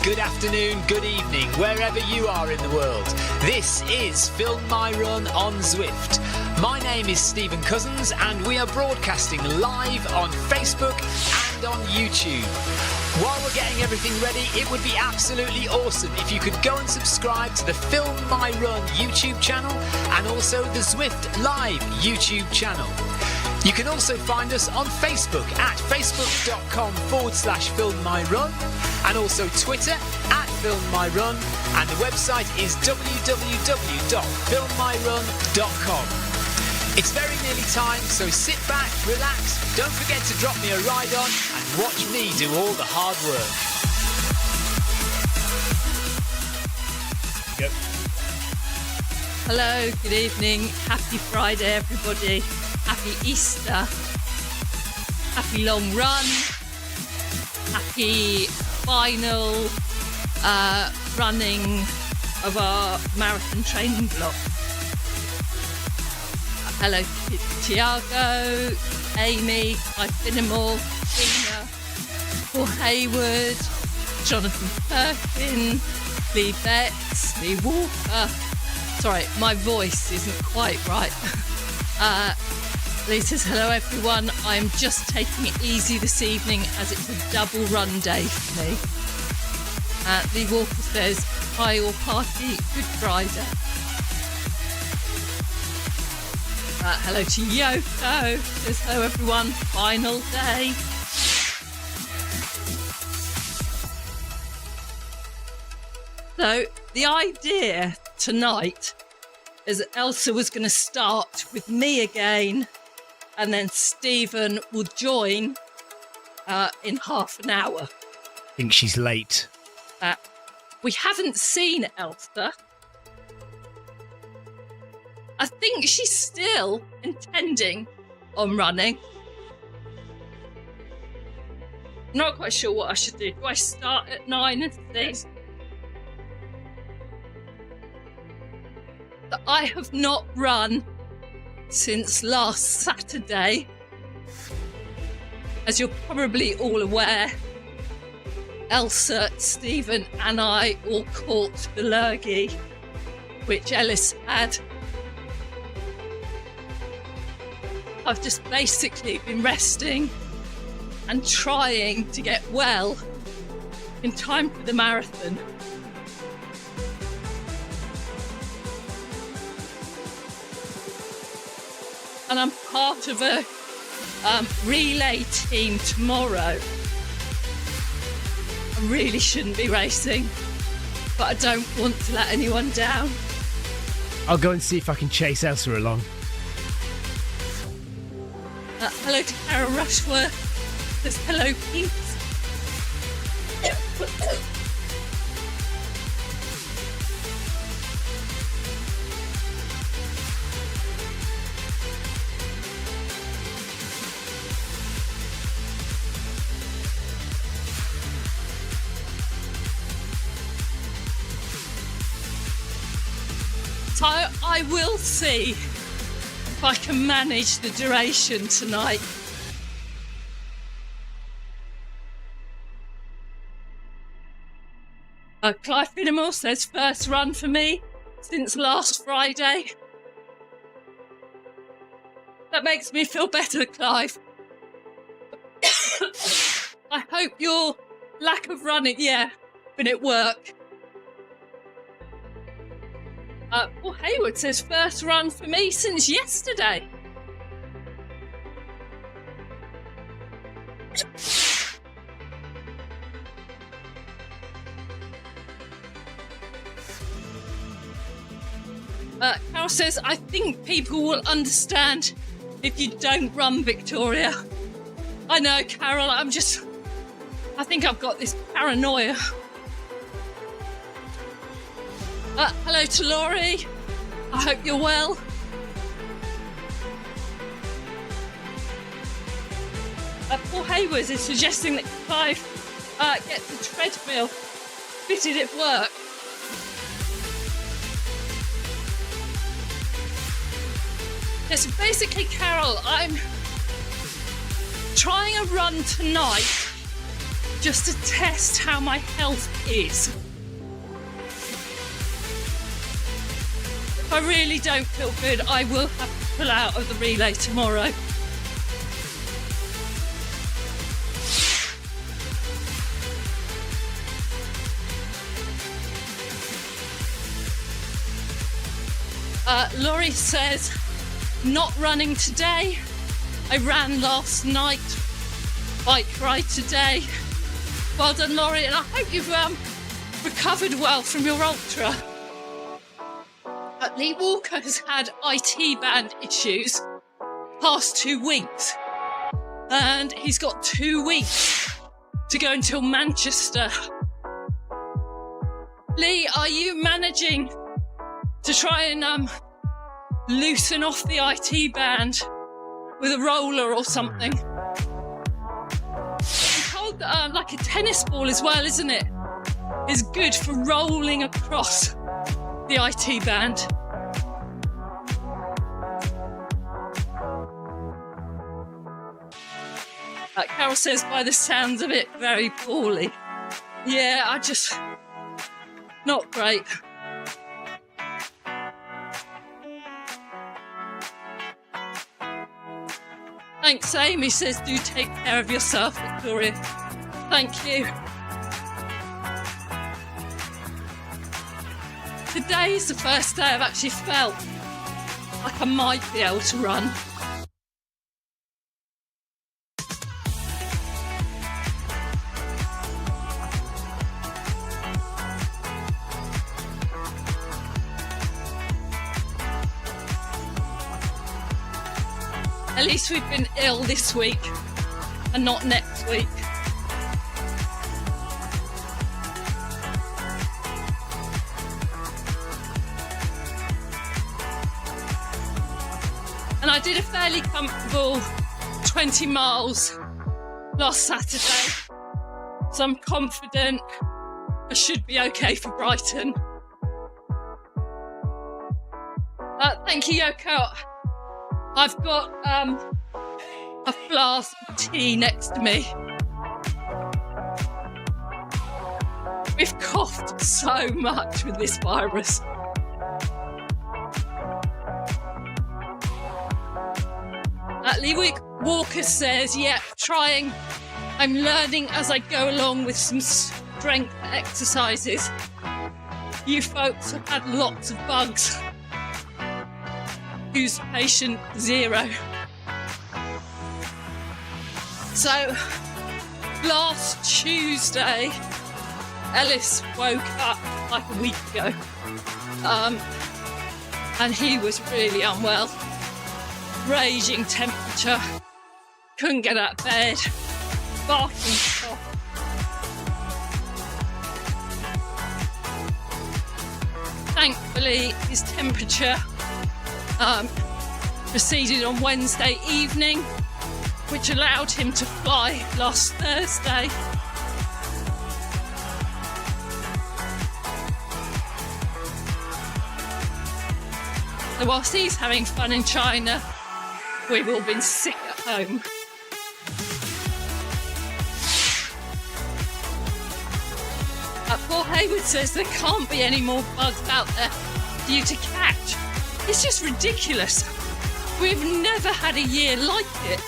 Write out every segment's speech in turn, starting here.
good afternoon, good evening, wherever you are in the world. This is Film My Run on Zwift. My name is Stephen Cousins and we are broadcasting live on Facebook and on YouTube. While we're getting everything ready, it would be absolutely awesome if you could go and subscribe to the Film My Run YouTube channel and also the Zwift Live YouTube channel. You can also find us on Facebook at facebook.com/filmmyrun and also Twitter at filmmyrun, and the website is www.filmmyrun.com. It's very nearly time, so sit back, relax, don't forget to drop me a ride on and watch me do all the hard work. Yep. Hello, good evening, happy Friday everybody. Happy Easter, happy long run, happy final running of our marathon training block. Hello to Tiago, Amy, Guy Finnemore, Tina, Paul Hayward, Jonathan Perkin, Lee Betts, Lee Walker. Sorry, my voice isn't quite right. Lee says, hello everyone, I'm just taking it easy this evening as it's a double run day for me. Lee Walker says, hi all party, good Friday. Hello to Yoko, says hello everyone, final day. So the idea tonight is that Elsa was going to start with me again, and then Stephen will join in half an hour. I think she's late. We haven't seen Elsa. I think she's still intending on running. I'm not quite sure what I should do. Do I start at 9 and see? But I have not run since last Saturday. As you're probably all aware, Elsa, Stephen and I all caught the lurgy, which Ellis had. I've just basically been resting and trying to get well in time for the marathon. And I'm part of a relay team tomorrow. I really shouldn't be racing, but I don't want to let anyone down. I'll go and see if I can chase Elsa along. Hello to Carol Rushworth. Says hello, Pete. So I will see if I can manage the duration tonight. Clive Finnemore says first run for me since last Friday. That makes me feel better, Clive. I hope your lack of running, been at work. Paul Hayward says first run for me since yesterday. Carol says, I think people will understand if you don't run, Victoria. I know, Carol, I think I've got this paranoia. Hello to Laurie. I hope you're well. Paul Hayward is suggesting that Clive get the treadmill fitted at work. Yes, so basically, Carol, I'm trying a run tonight just to test how my health is. If I really don't feel good, I will have to pull out of the relay tomorrow. Laurie says, not running today. I ran last night. Bike ride today. Well done, Laurie, and I hope you've recovered well from your ultra. Lee Walker has had IT band issues past 2 weeks, and he's got 2 weeks to go until Manchester. Lee, are you managing to try and loosen off the IT band with a roller or something? I'm told that like a tennis ball as well, isn't it, is good for rolling across the IT band. Carol says, by the sounds of it, very poorly. Yeah, not great. Thanks, Amy says, do take care of yourself, Victoria. Thank you. Today is the first day I've actually felt like I might be able to run. At least we've been ill this week and not next week. And I did a fairly comfortable 20 miles last Saturday, so I'm confident I should be okay for Brighton. Thank you, Yoko. I've got a flask of tea next to me. We've coughed so much with this virus. Lee Walker says, yeah, trying. I'm learning as I go along with some strength exercises. You folks have had lots of bugs. Who's patient 0? So, last Tuesday, Ellis woke up like a week ago, and he was really unwell. Raging temperature, couldn't get out of bed, barking cough. Thankfully, his temperature proceeded on Wednesday evening, which allowed him to fly last Thursday. So whilst he's having fun in China, we've all been sick at home. Paul Hayward says there can't be any more bugs out there for you to catch. It's just ridiculous. We've never had a year like it.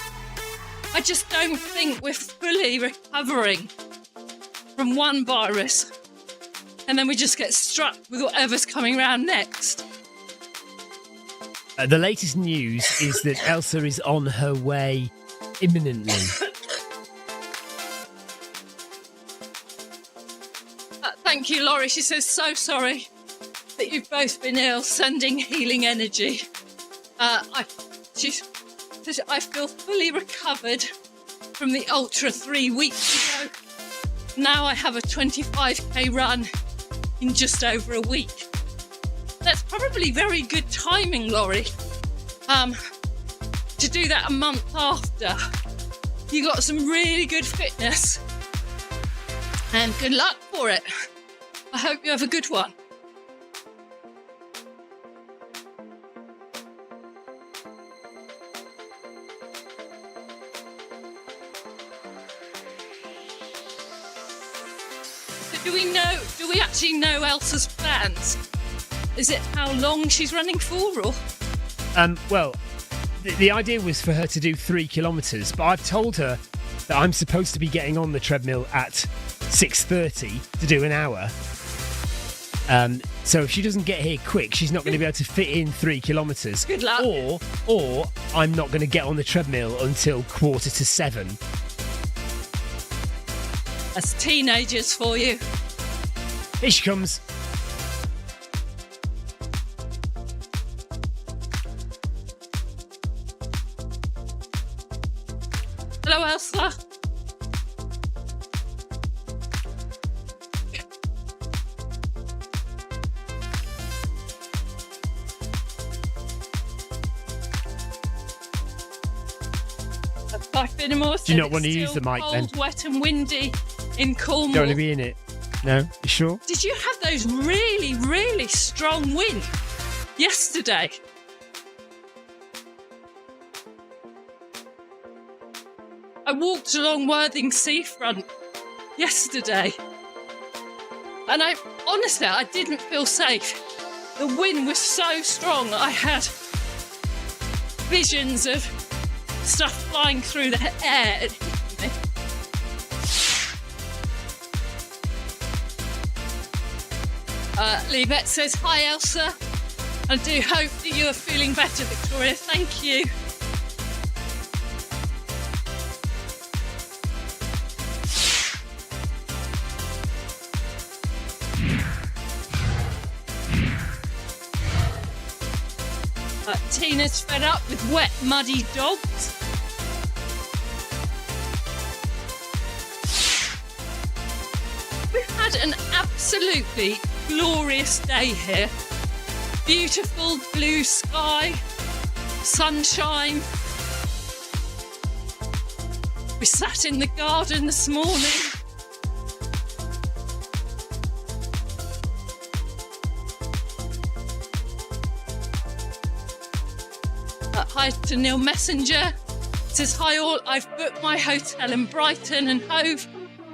I just don't think we're fully recovering from one virus, and then we just get struck with whatever's coming around next. The latest news is that Elsa is on her way imminently. Thank you, Laurie. She says, so sorry that you've both been ill, sending healing energy. She says, I feel fully recovered from the ultra 3 weeks ago. Now I have a 25k run in just over a week. That's probably very good timing, Laurie, to do that a month after. You got some really good fitness, and good luck for it. I hope you have a good one. So do we actually know Elsa's plans? Is it how long she's running for, or? Well, the idea was for her to do 3 kilometres, but I've told her that I'm supposed to be getting on the treadmill at 6:30 to do an hour. So if she doesn't get here quick, she's not going to be able to fit in 3 kilometres. Good luck. Or I'm not going to get on the treadmill until 6:45. That's teenagers for you. Here she comes. Hello, Elsa. Do you not want to use the mic then? Cold, wet and windy in Cornwall. Don't want to be in it. No? You sure? Did you have those really, really strong winds yesterday? I walked along Worthing seafront yesterday and I didn't feel safe. The wind was so strong, I had visions of stuff flying through the air and hitting me. Libet says, hi Elsa. I do hope that you are feeling better, Victoria. Thank you. Tina's fed up with wet, muddy dogs. We've had an absolutely glorious day here. Beautiful blue sky, sunshine. We sat in the garden this morning. Hi to Neil Messenger. Says, hi all, I've booked my hotel in Brighton and Hove,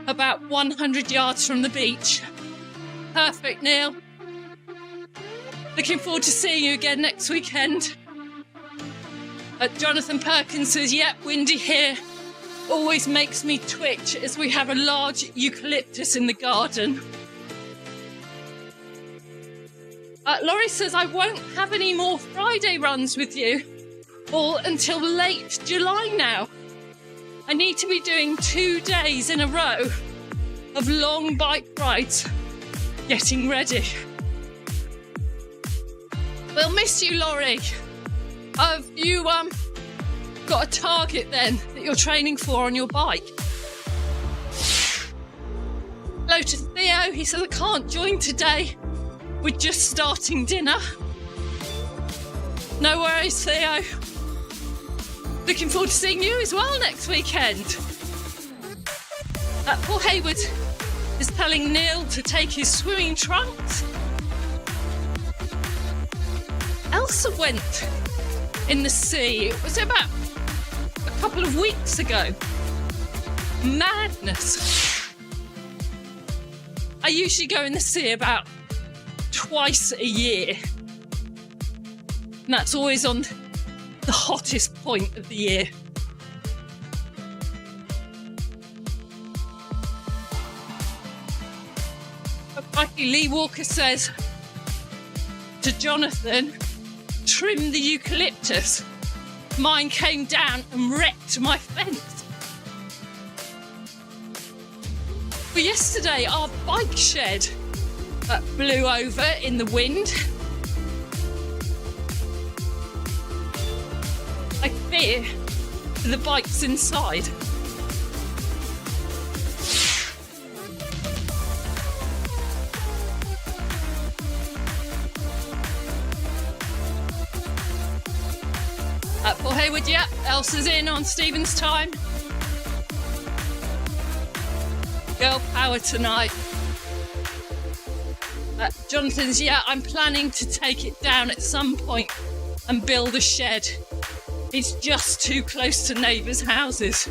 about 100 yards from the beach. Perfect, Neil. Looking forward to seeing you again next weekend. Jonathan Perkins says, yep, windy here. Always makes me twitch as we have a large eucalyptus in the garden. Laurie says, I won't have any more Friday runs with you all until late July now. I need to be doing 2 days in a row of long bike rides, getting ready. We'll miss you, Laurie. Have you got a target then that you're training for on your bike? Hello to Theo. He says, I can't join today. We're just starting dinner. No worries, Theo. Looking forward to seeing you as well next weekend. Paul Hayward is telling Neil to take his swimming trunks. Elsa went in the sea. It was about a couple of weeks ago. Madness. I usually go in the sea about twice a year. And that's always on the hottest point of the year. Mikey Lee Walker says to Jonathan, trim the eucalyptus. Mine came down and wrecked my fence. But yesterday our bike shed blew over in the wind. I fear for the bikes inside. Paul Hayward, yeah, Elsa's in on Stephen's time. Girl power tonight. Jonathan's, yeah, I'm planning to take it down at some point and build a shed. It's just too close to neighbours' houses.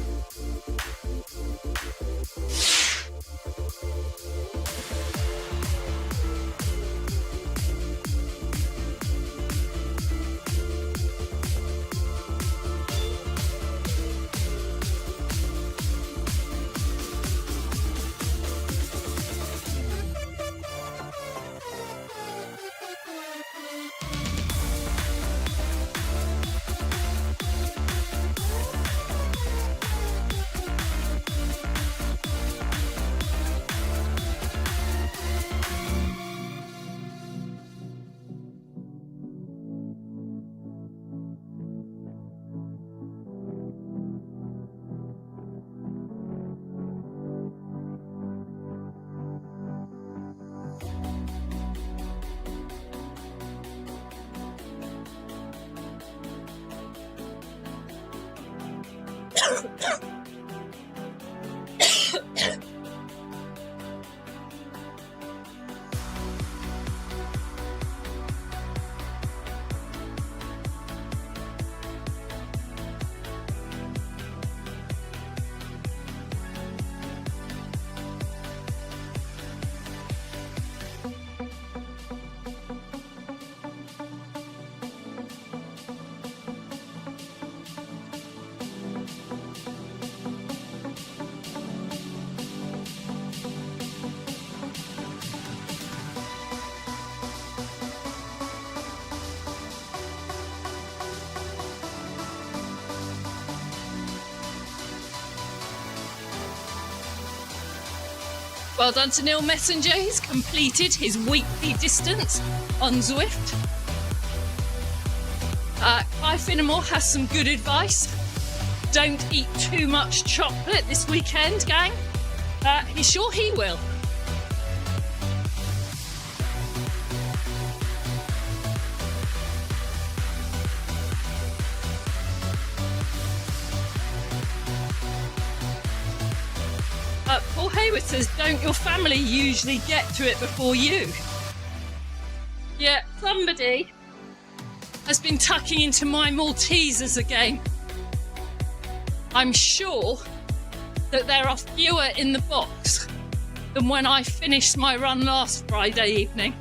Well done to Neil Messenger. He's completed his weekly distance on Zwift. Clive Finnemore has some good advice. Don't eat too much chocolate this weekend, gang. He's sure he will. Paul Hayward says, don't your family usually get to it before you? Yeah, somebody has been tucking into my Maltesers again. I'm sure that there are fewer in the box than when I finished my run last Friday evening.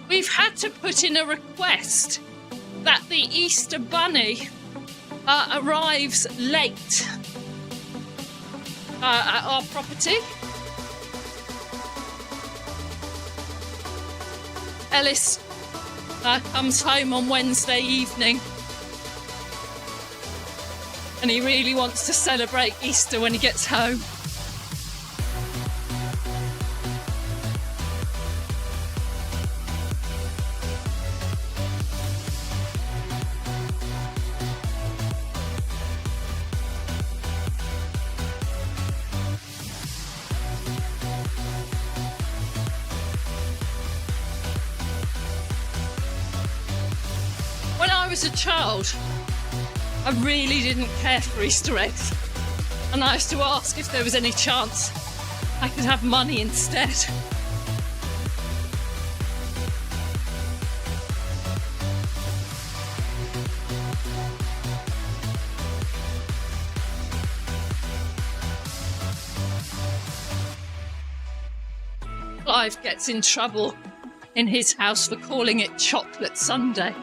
We've had to put in a request that the Easter Bunny arrives late at our property. Ellis comes home on Wednesday evening and he really wants to celebrate Easter when he gets home. When I was a child, I really didn't care for Easter eggs, and I used to ask if there was any chance I could have money instead. Clive gets in trouble in his house for calling it Chocolate Sunday.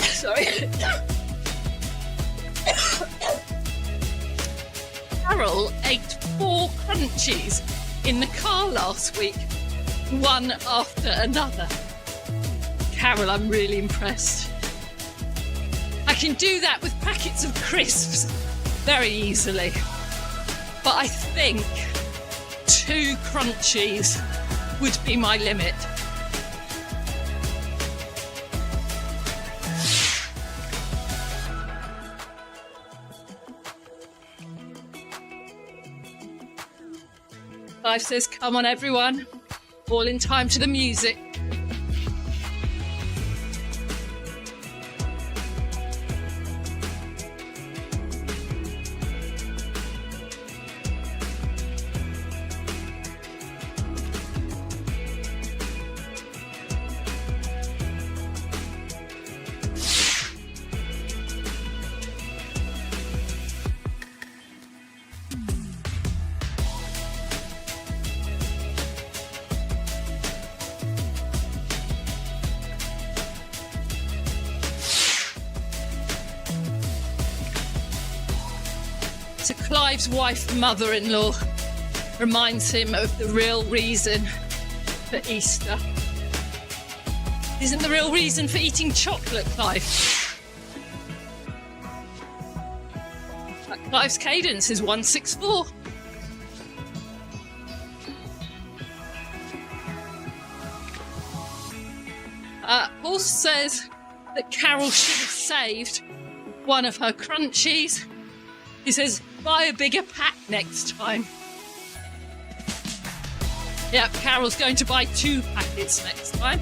Sorry. Carol ate 4 crunchies in the car last week, one after another. Carol, I'm really impressed. I can do that with packets of crisps very easily, but I think 2 crunchies would be my limit. Clive says, come on everyone, all in time to the music. So Clive's wife, mother-in-law, reminds him of the real reason for Easter. Isn't the real reason for eating chocolate, Clive? Clive's cadence is 164. Paul says that Carol should have saved one of her crunchies. He says, buy a bigger pack next time. Yep, Carol's going to buy 2 packets next time.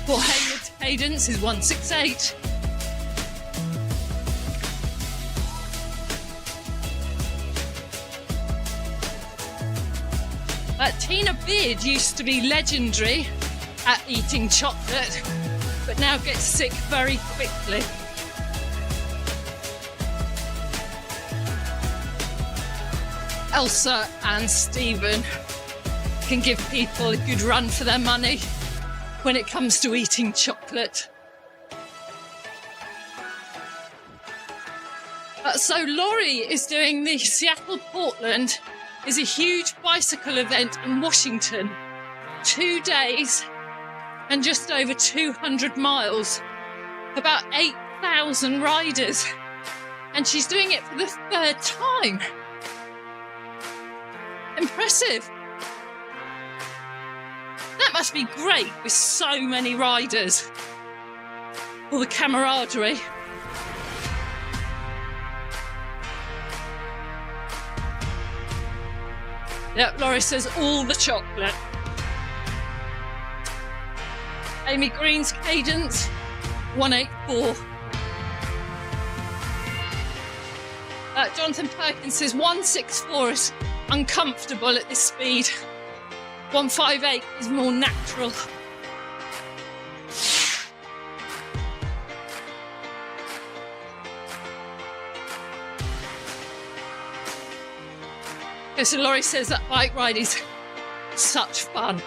Paul Hayward cadence is 168. Tina Beard used to be legendary at eating chocolate, but now gets sick very quickly. Elsa and Stephen can give people a good run for their money when it comes to eating chocolate. So Laurie is doing the Seattle-Portland is a huge bicycle event in Washington. 2 days and just over 200 miles. About 8,000 riders. And she's doing it for the 3rd time. Impressive. That must be great with so many riders. All the camaraderie. Yep, Laurie says all the chocolate. Amy Green's cadence, 184. Jonathan Perkins says 164 is uncomfortable at this speed. 158 is more natural. So Laurie says that bike ride is such fun.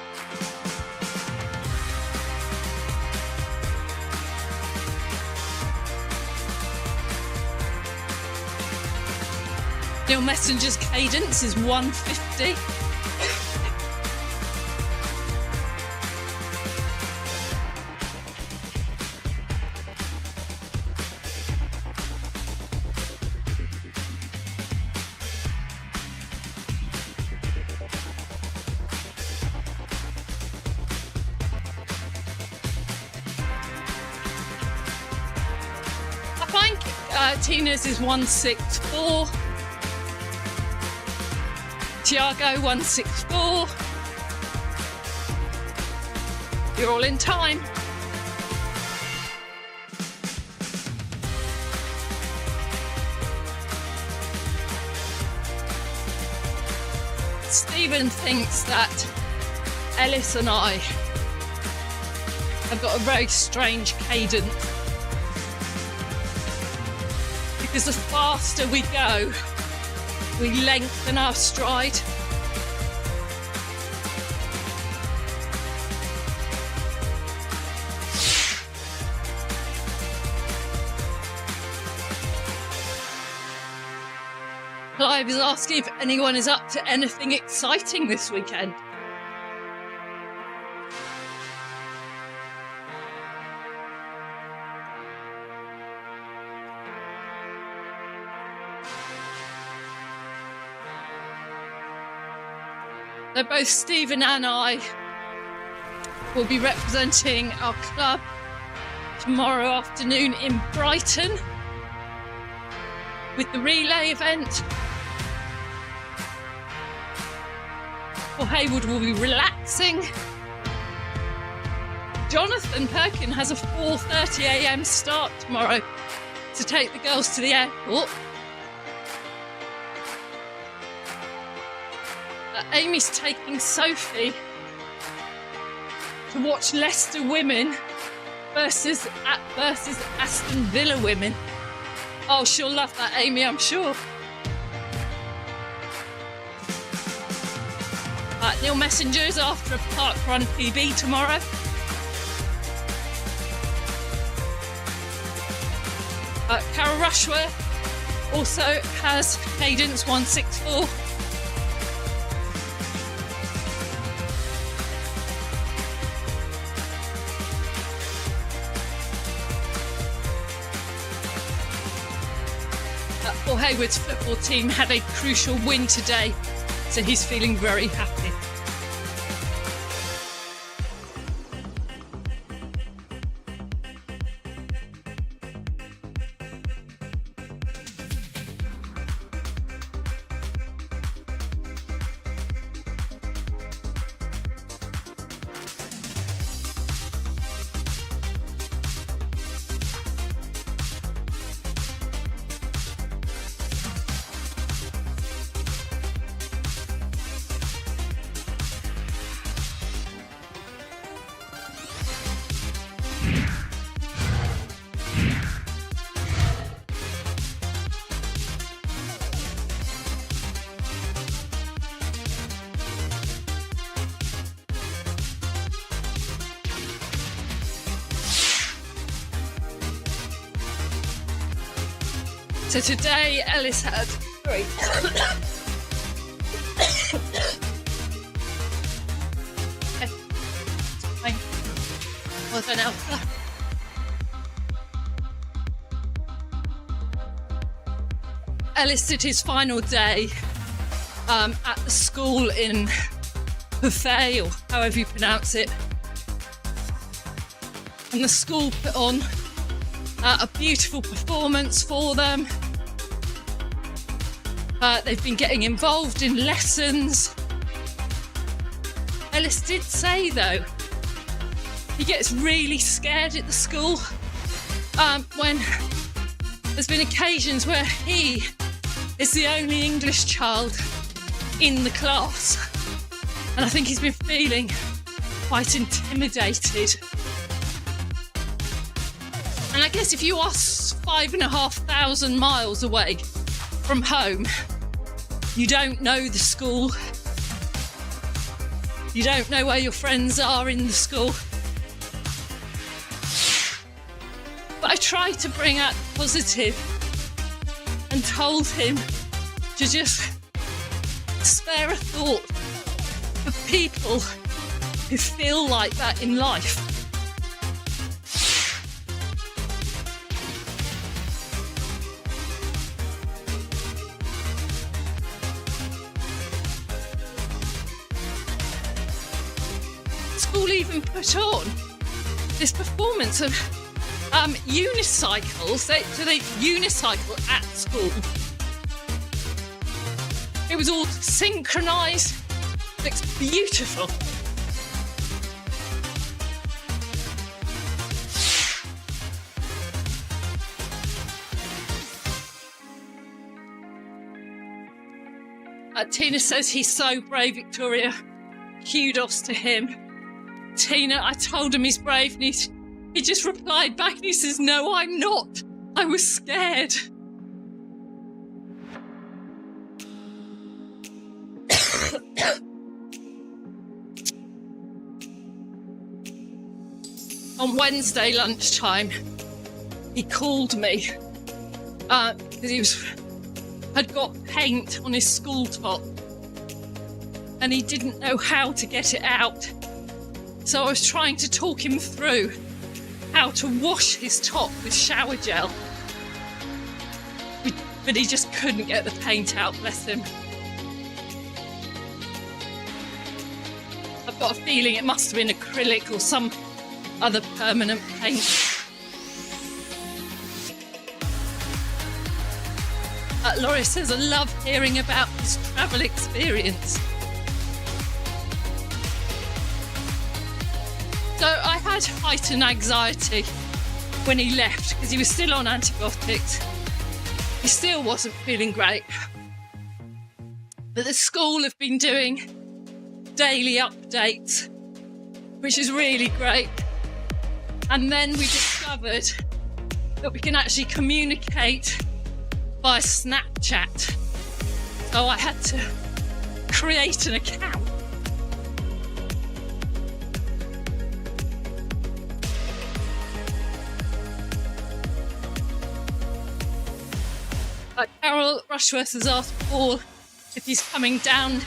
Neil Messenger's cadence is 150. Tina's is 164. Tiago 164. You're all in time. Stephen thinks that Ellis and I have got a very strange cadence. Because the faster we go, we lengthen our stride. Clive is asking if anyone is up to anything exciting this weekend. So both Stephen and I will be representing our club tomorrow afternoon in Brighton with the relay event. Paul Hayward will be relaxing. Jonathan Perkin has a 4:30 a.m. start tomorrow to take the girls to the airport. Amy's taking Sophie to watch Leicester women versus Aston Villa women. Oh, she'll love that, Amy, I'm sure. Neil Messenger's after a park run PB tomorrow. Carol Rushworth also has cadence 164. Paul Hayward's football team had a crucial win today, so he's feeling very happy. So today Ellis had three. Well done, Elsa. Ellis did his final day at the school in Buffet, or however you pronounce it. And the school put on a beautiful performance for them. They've been getting involved in lessons. Ellis did say, though, he gets really scared at the school when there's been occasions where he is the only English child in the class. And I think he's been feeling quite intimidated. And I guess if you are 5,500 miles away from home, you don't know the school, you don't know where your friends are in the school. But I tried to bring out the positive and told him to just spare a thought for people who feel like that in life. School even put on this performance of unicycles. So they unicycle at school. It was all synchronised. Looks beautiful. Tina says he's so brave, Victoria. Kudos to him. Tina, I told him he's brave, and he just replied back and he says, "No, I'm not. I was scared." On Wednesday lunchtime, he called me because he had got paint on his school top and he didn't know how to get it out. So I was trying to talk him through how to wash his top with shower gel. But he just couldn't get the paint out, bless him. I've got a feeling it must have been acrylic or some other permanent paint. Laurie says, I love hearing about his travel experience. So I had heightened anxiety when he left because he was still on antibiotics. He still wasn't feeling great. But the school have been doing daily updates, which is really great. And then we discovered that we can actually communicate by Snapchat. So I had to create an account. Carol Rushworth has asked Paul if he's coming down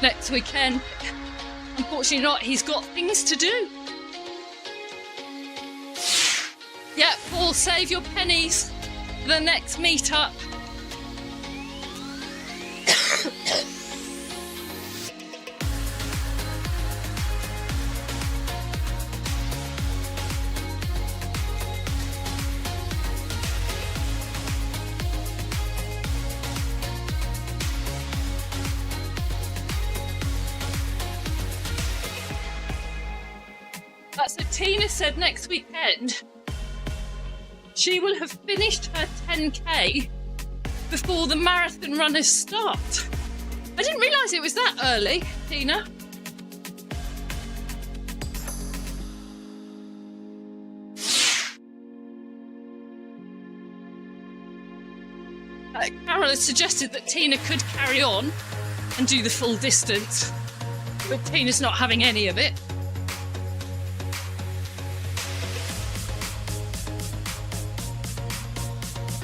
next weekend. Unfortunately not, he's got things to do. Yeah, Paul, save your pennies for the next meet-up. So Tina said next weekend she will have finished her 10k before the marathon runners start. I didn't realise it was that early, Tina. Carol has suggested that Tina could carry on and do the full distance, but Tina's not having any of it.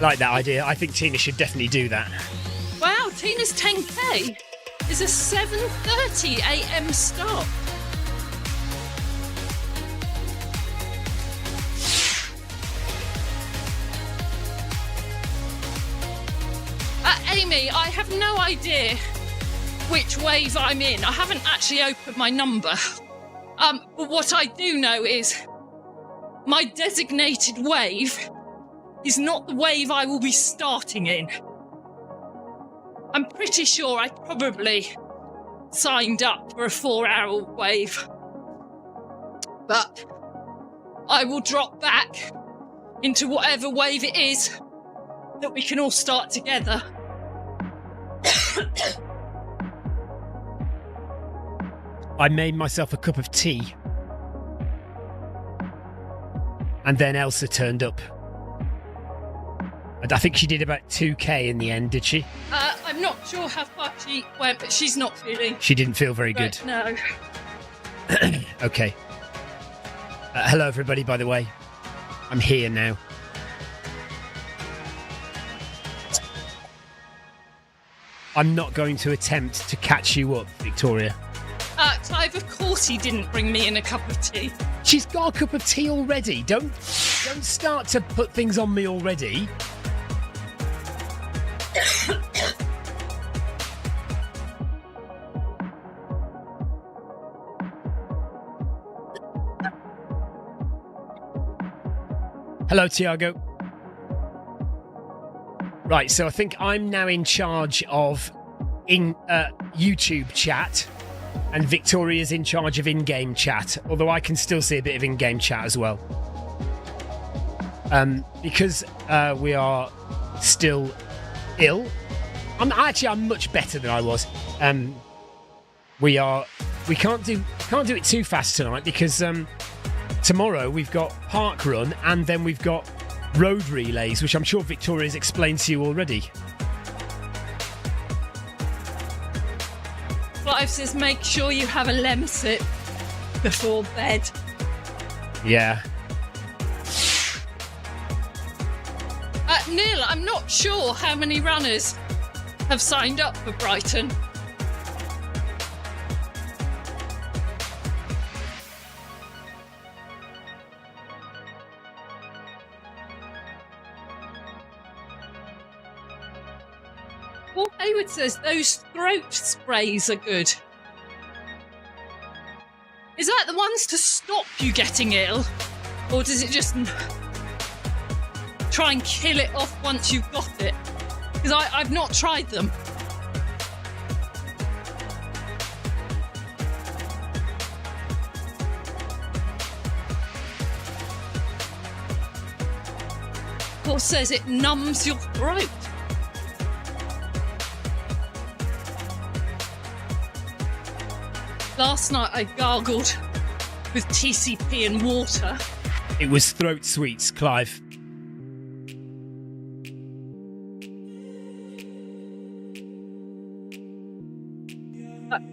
like that idea. I think Tina should definitely do that. Wow, Tina's 10K is a 7:30 a.m. start. Amy, I have no idea which wave I'm in. I haven't actually opened my number. But what I do know is my designated wave is not the wave I will be starting in. I'm pretty sure I probably signed up for a 4-hour wave. But I will drop back into whatever wave it is that we can all start together. I made myself a cup of tea. And then Elsa turned up. And I think she did about 2k in the end, did she? I'm not sure how far she went, but she's not feeling... She didn't feel very good. No. Okay. Hello, everybody, by the way. I'm here now. I'm not going to attempt to catch you up, Victoria. Clive, of course he didn't bring me in a cup of tea. She's got a cup of tea already. Don't start to put things on me already. Hello, Tiago. Right, so I think I'm now in charge of YouTube chat, and Victoria's in charge of in-game chat, although I can still see a bit of in-game chat as well. Because we are still ill. I'm much better than I was. We can't do it too fast tonight because tomorrow we've got park run and then we've got road relays, which I'm sure Victoria's explained to you already. Clive says make sure you have a Lemsip before bed. Yeah. Neil, I'm not sure how many runners have signed up for Brighton. Paul Hayward says those throat sprays are good. Is that the ones to stop you getting ill? Or does it just try and kill it off once you've got it? Because I've not tried them. Paul says it numbs your throat. Last night I gargled with TCP and water. It was throat sweets, Clive.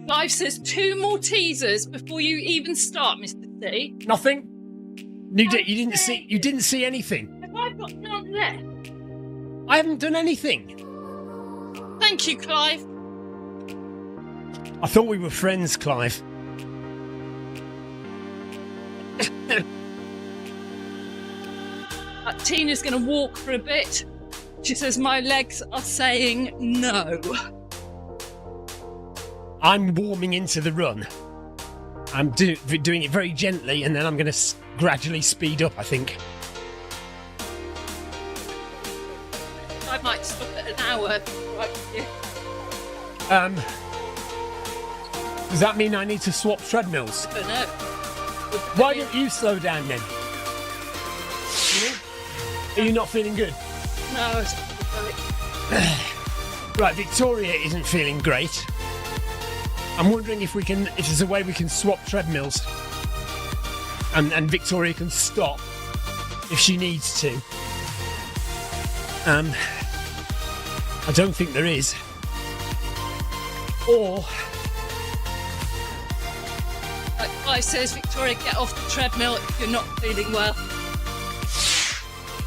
Clive says 2 more teasers before you even start, Mr. C. Nothing? You didn't see anything. Have I got none left? I haven't done anything. Thank you, Clive. I thought we were friends, Clive. Tina's going to walk for a bit. She says, my legs are saying no. I'm warming into the run. I'm doing it very gently, and then I'm going to gradually speed up, I think. I might stop at an hour. Right with you. Does that mean I need to swap treadmills? I don't know. Why don't you slow down then? Are you not feeling good? No, it's not Right, Victoria isn't feeling great. I'm wondering if there's a way we can swap treadmills, and Victoria can stop if she needs to. I don't think there is. Or Clive says, Victoria, get off the treadmill if you're not feeling well.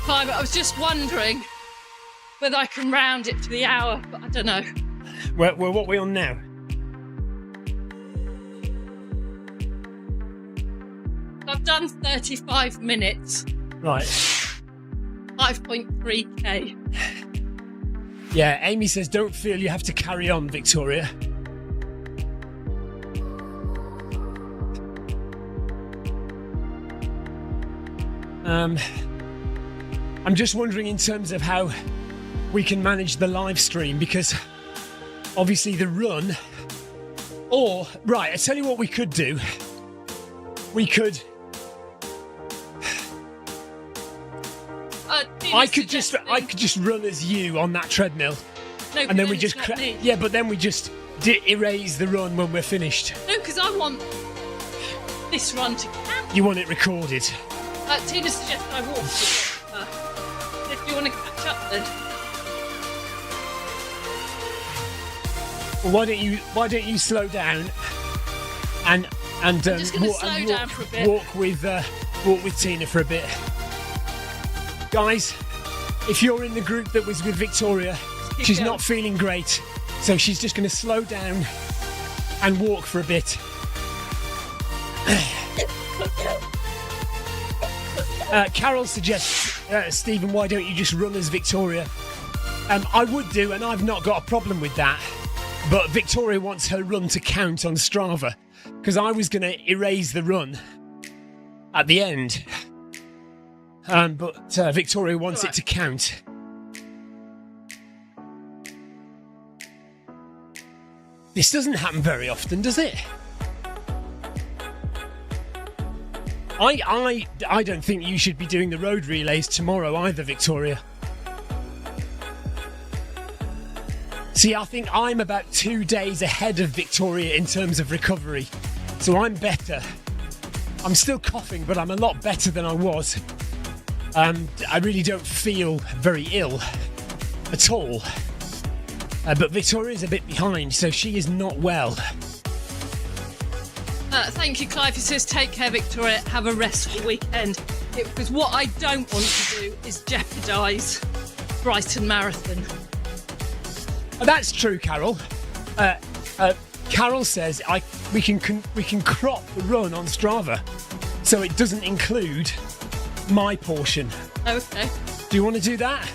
Clive, I was just wondering whether I can round it to the hour, but I don't know. Well, what are we on now? I've done 35 minutes, Right. 5.3k. Yeah, Amy says, don't feel you have to carry on, Victoria. I'm just wondering in terms of how we can manage the live stream, because obviously the run, or, right, I tell you what we could do. We could... I could just run as you on that treadmill, no, and then we just yeah, but then we just erase the run when we're finished. No, because I want this run to count. You want it recorded? Tina suggested I walk with her. If you want to catch up, then. Well, why don't you slow down and I'm just going to slow down for a bit. Walk with Tina for a bit. Guys, if you're in the group that was with Victoria, she's not feeling great, so she's just going to slow down and walk for a bit. Carol suggests, Stephen, why don't you just run as Victoria? I would do, and I've not got a problem with that, but Victoria wants her run to count on Strava, because I was going to erase the run at the end. But Victoria wants it to count. This doesn't happen very often, does it? I don't think you should be doing the road relays tomorrow either, Victoria. See, I think I'm about 2 days ahead of Victoria in terms of recovery. So I'm better. I'm still coughing, but I'm a lot better than I was. I really don't feel very ill at all. But Victoria's a bit behind, so she is not well. Thank you, Clive. He says, take care, Victoria. Have a restful weekend. Because what I don't want to do is jeopardise Brighton Marathon. That's true, Carol. Carol says we can crop the run on Strava, so it doesn't include my portion. Okay. Do you want to do that?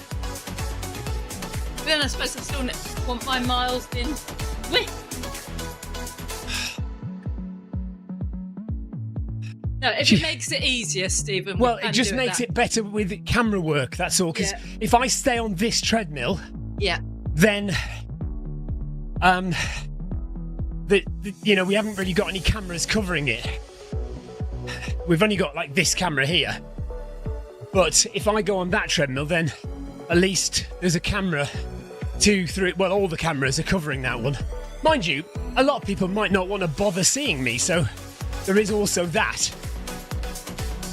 Then I suppose I still want my miles in with. No, if it makes it easier, Stephen. Well, it just makes it better with camera work, that's all. Because if I stay on this treadmill, then we haven't really got any cameras covering it. We've only got like this camera here. But if I go on that treadmill, then at least there's a camera, 2, 3. Well, all the cameras are covering that one. Mind you, a lot of people might not want to bother seeing me, so there is also that.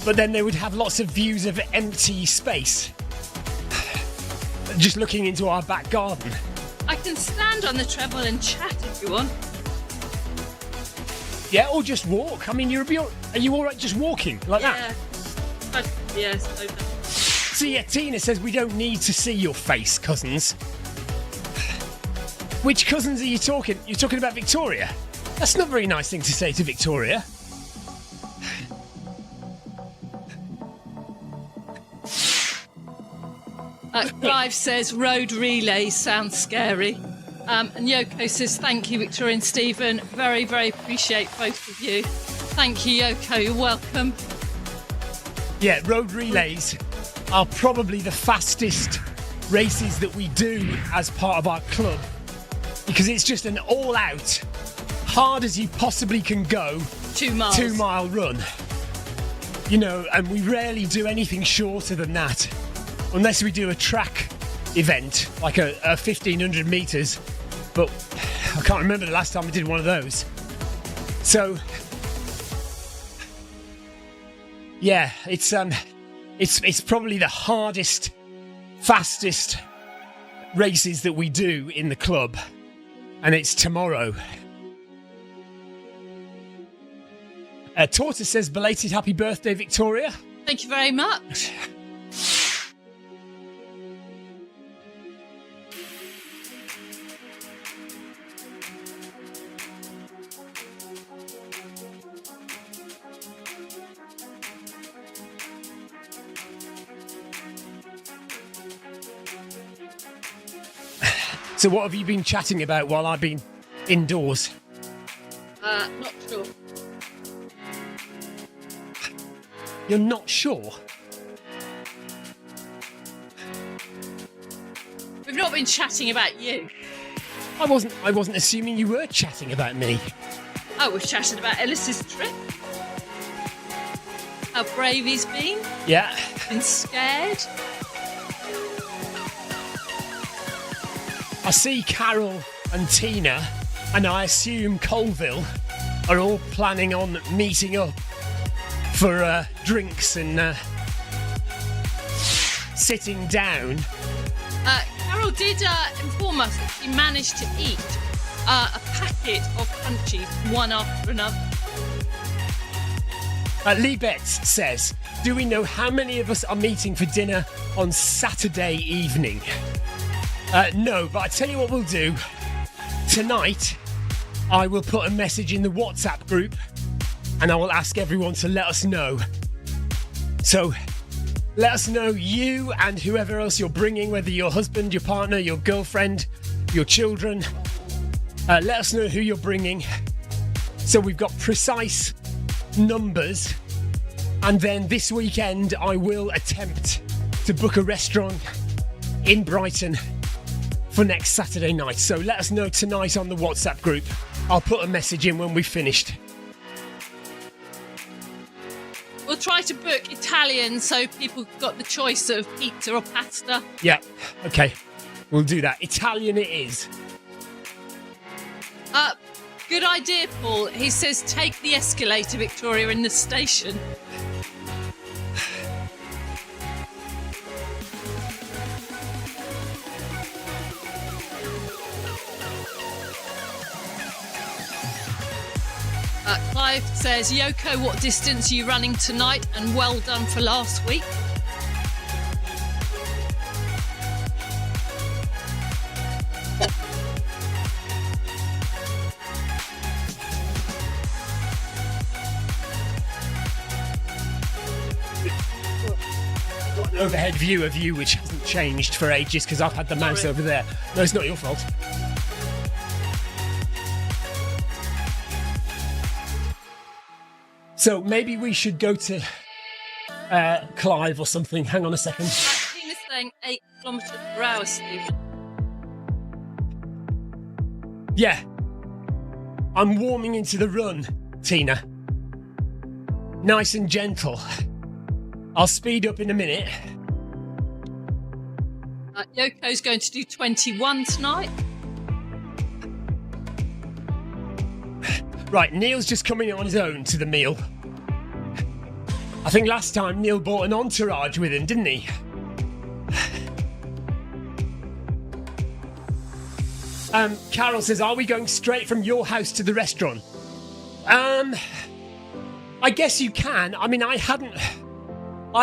But then they would have lots of views of empty space, just looking into our back garden. I can stand on the treadmill and chat if you want. Yeah, or just walk. I mean, are you all right just walking like that? Yes. See, yeah, Tina says we don't need to see your face, cousins. Which cousins are you talking? You're talking about Victoria? That's not a very nice thing to say to Victoria. Clive says road relays sound scary. And Yoko says, thank you, Victoria and Stephen. Very, very appreciate both of you. Thank you, Yoko. You're welcome. Yeah, road relays are probably the fastest races that we do as part of our club, because it's just an all-out, hard as you possibly can go, 2 miles. 2 mile run. You know, and we rarely do anything shorter than that, unless we do a track event, like a 1500 metres, but I can't remember the last time we did one of those. So, yeah, it's probably the hardest, fastest races that we do in the club, and it's tomorrow. Tortoise says, belated happy birthday, Victoria. Thank you very much. So what have you been chatting about while I've been indoors? Not sure. You're not sure? We've not been chatting about you. I wasn't assuming you were chatting about me. Oh, we've chatted about Ellis's trip. How brave he's been. Yeah. Been scared. I see Carol and Tina, and I assume Colville are all planning on meeting up for drinks and sitting down. Carol did inform us that she managed to eat a packet of crunchies, one after another. Lee Betts says, do we know how many of us are meeting for dinner on Saturday evening? No, but I tell you what we'll do. Tonight, I will put a message in the WhatsApp group and I will ask everyone to let us know. So, let us know, you and whoever else you're bringing, whether your husband, your partner, your girlfriend, your children. Let us know who you're bringing. So we've got precise numbers. And then this weekend, I will attempt to book a restaurant in Brighton for next Saturday night. So let us know tonight on the WhatsApp group. I'll put a message in when we've finished. We'll try to book Italian so people got the choice of pizza or pasta. Yeah, okay. We'll do that. Italian it is. Good idea, Paul. He says take the escalator, Victoria, in the station. Clive says, Yoko, what distance are you running tonight? And well done for last week. Got an overhead view of you which hasn't changed for ages because I've had the mouse over there. No, it's not your fault. So maybe we should go to Clive or something. Hang on a second. Tina's saying 8 kilometres per hour, Stephen. Yeah. I'm warming into the run, Tina. Nice and gentle. I'll speed up in a minute. Yoko's going to do 21 tonight. Right, Neil's just coming on his own to the meal. I think last time Neil brought an entourage with him, didn't he? Carol says, are we going straight from your house to the restaurant? I guess you can. I mean, I'd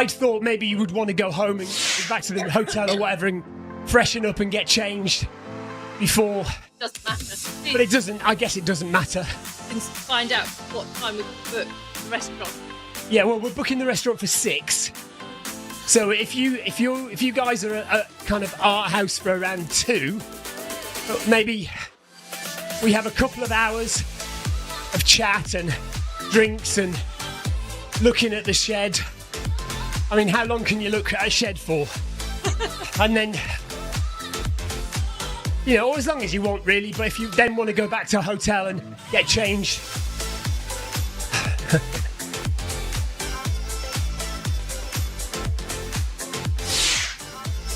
thought maybe you would want to go home and go back to the hotel or whatever and freshen up and get changed before. Doesn't matter. But it doesn't. I guess it doesn't matter. To find out what time we book the restaurant. Yeah, well, we're booking the restaurant for 6. So if you guys are at kind of our house for around 2, maybe we have a couple of hours of chat and drinks and looking at the shed. I mean, how long can you look at a shed for? And then, you know, or as long as you want, really. But if you then want to go back to a hotel and get changed.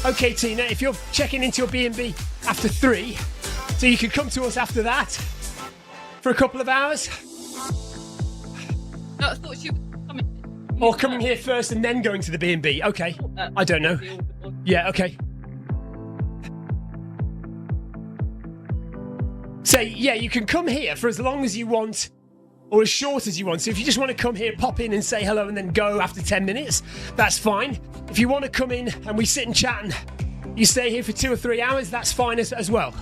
Okay, Tina, if you're checking into your B&B after 3, so you can come to us after that for a couple of hours. No, I thought you were coming. Or coming here first and then going to the B&B. Okay, I don't know. Yeah, okay. So, yeah, you can come here for as long as you want or as short as you want. So if you just want to come here, pop in and say hello and then go after 10 minutes, that's fine. If you want to come in and we sit and chat and you stay here for 2 or 3 hours, that's fine as well.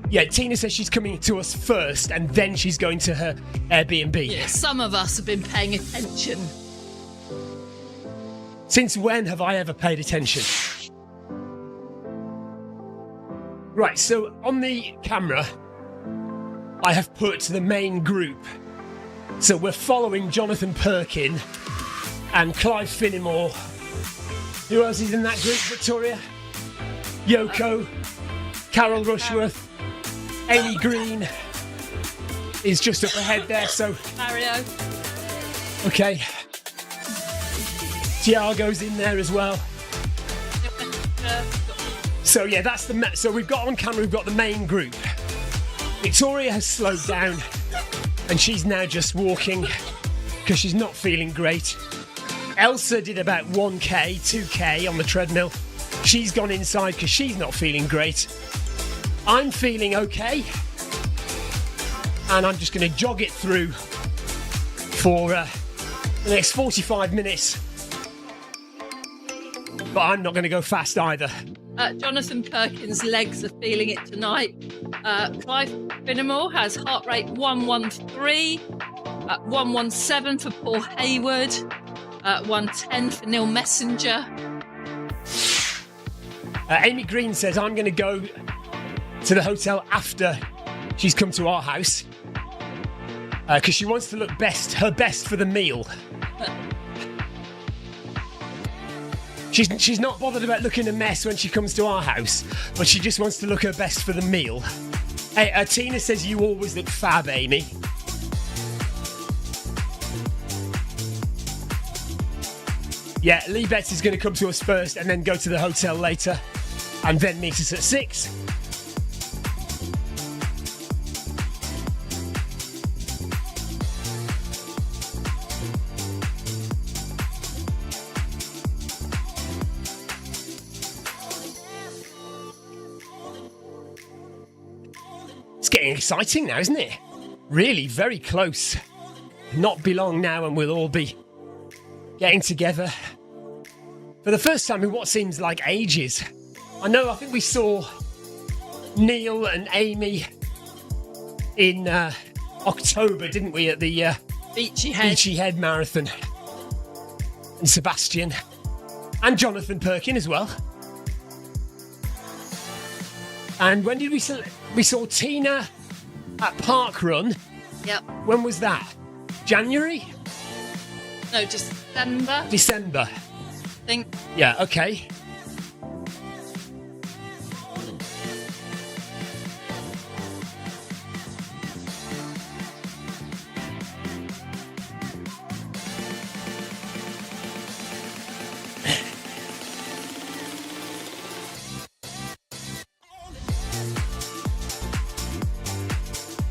Yeah, Tina says she's coming to us first and then she's going to her Airbnb. Yeah, some of us have been paying attention. Since when have I ever paid attention? Right, so on the camera, I have put the main group. So we're following Jonathan Perkin and Clive Finnemore. Who else is in that group, Victoria? Yoko, Carol Rushworth, Amy Green is just up ahead there, so... Mario. Okay. Tiago's in there as well. So yeah, that's the... So we've got on camera, we've got the main group. Victoria has slowed down and she's now just walking because she's not feeling great. Elsa did about 1k, 2k on the treadmill. She's gone inside because she's not feeling great. I'm feeling okay. And I'm just going to jog it through for the next 45 minutes. But I'm not going to go fast either. Jonathan Perkins' legs are feeling it tonight. Clive Finnemore has heart rate 113, 117 for Paul Hayward, 110 for Neil Messenger. Amy Green says, I'm going to go to the hotel after she's come to our house because she wants to look her best for the meal. She's not bothered about looking a mess when she comes to our house, but she just wants to look her best for the meal. Hey, Tina says you always look fab, Amy. Yeah, Lee Betts is going to come to us first and then go to the hotel later and then meet us at 6. It's getting exciting now, isn't it? Really, very close. Not be long now and we'll all be getting together for the first time in what seems like ages. I think we saw Neil and Amy in October, didn't we, at the Beachy Head Marathon. And Sebastian and Jonathan Perkin as well. And when did we saw Tina at Park Run? Yep. When was that? January? No, December. December. I think. Yeah, okay.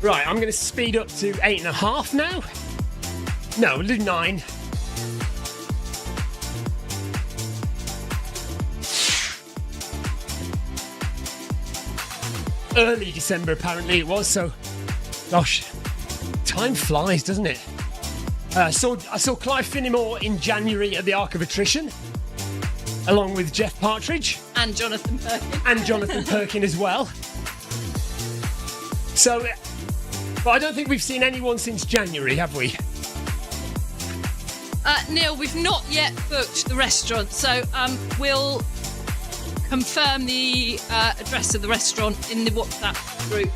Right, I'm going to speed up to 8.5 now. No, we'll do 9. Early December, apparently it was, so... Gosh, time flies, doesn't it? I saw Clive Finnemore in January at the Arc of Attrition, along with Jeff Partridge. And Jonathan Perkin. And Jonathan Perkin as well. So... But I don't think we've seen anyone since January, have we? Neil, we've not yet booked the restaurant, so we'll confirm the address of the restaurant in the WhatsApp group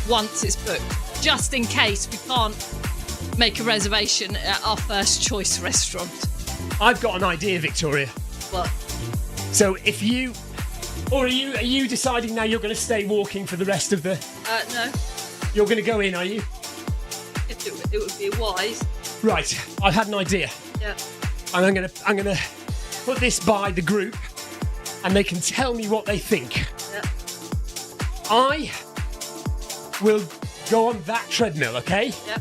once it's booked, just in case we can't make a reservation at our first choice restaurant. I've got an idea, Victoria. What? So if you... Or are you deciding now you're going to stay walking for the rest of the... No. You're going to go in, are you? It would be wise. Right, I've had an idea. Yeah. And I'm gonna put this by the group, and they can tell me what they think. Yeah. I will go on that treadmill, okay? Yeah.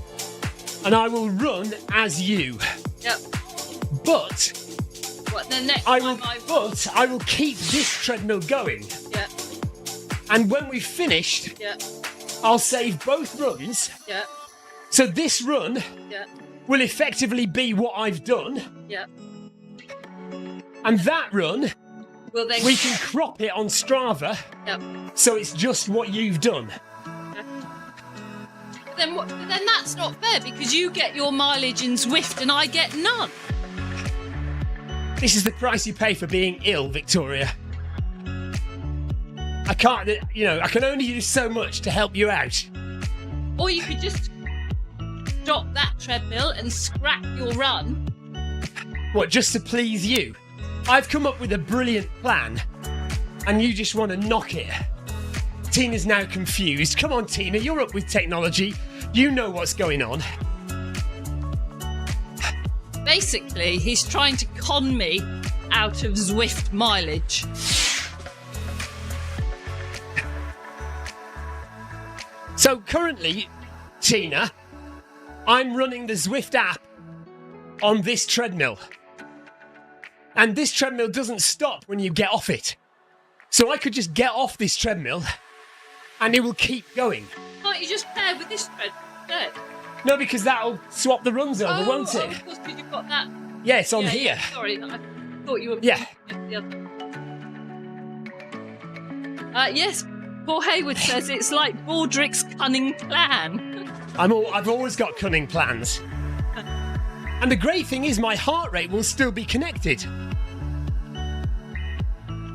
And I will run as you. Yeah. But what the next I will keep this treadmill going. Yeah. And when we've finished, yeah, I'll save both runs. Yeah. So this run will effectively be what I've done. Yeah. And that run, well, then we can crop it on Strava. Yep. So it's just what you've done. Yeah. But then that's not fair because you get your mileage in Zwift and I get none. This is the price you pay for being ill, Victoria. I can't, I can only do so much to help you out. Or you could just stop that treadmill and scrap your run. What, just to please you? I've come up with a brilliant plan, and you just want to knock it. Tina's now confused. Come on, Tina, you're up with technology. You know what's going on. Basically, he's trying to con me out of Zwift mileage. So currently, Tina, I'm running the Zwift app on this treadmill. And this treadmill doesn't stop when you get off it. So I could just get off this treadmill and it will keep going. Can't you just pair with this treadmill instead? No, because that'll swap the runs over, won't it? Of course, because you've got that. Yeah, it's on here. Yeah, sorry, I thought you were. Yeah. The other. Yes, Paul Hayward says it's like Baldrick's cunning plan. I've always got cunning plans. And the great thing is my heart rate will still be connected.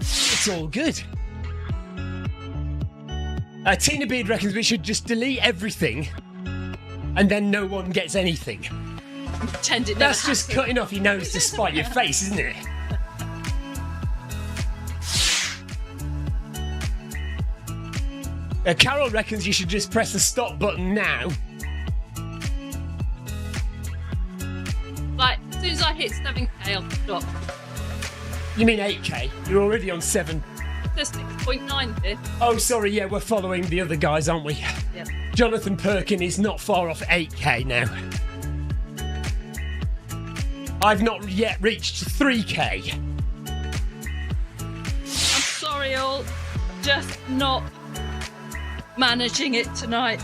It's all good. Tina Beard reckons we should just delete everything and then no one gets anything. Pretend it never That's just happened. cutting off your nose to spite your face, isn't it? Carol reckons you should just press the stop button now. Like, as soon as I hit 7k, I'll stop. You mean 8k? You're already on 7. There's 6.9 here. Oh, sorry, yeah, we're following the other guys, aren't we? Yeah. Jonathan Perkin is not far off 8k now. I've not yet reached 3k. I'm sorry, all. Just not managing it tonight.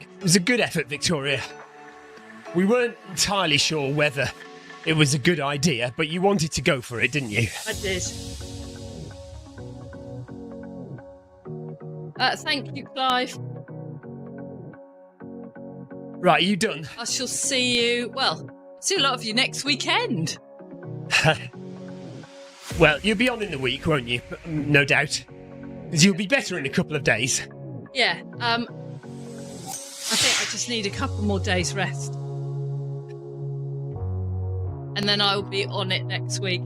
It was a good effort, Victoria. We weren't entirely sure whether it was a good idea, but you wanted to go for it, didn't you? I did. Thank you, Clive. Right, are you done? I shall see you, see a lot of you next weekend. Well, you'll be on in the week, won't you? No doubt. Because you'll be better in a couple of days. Yeah, I think I just need a couple more days rest. And then I'll be on it next week.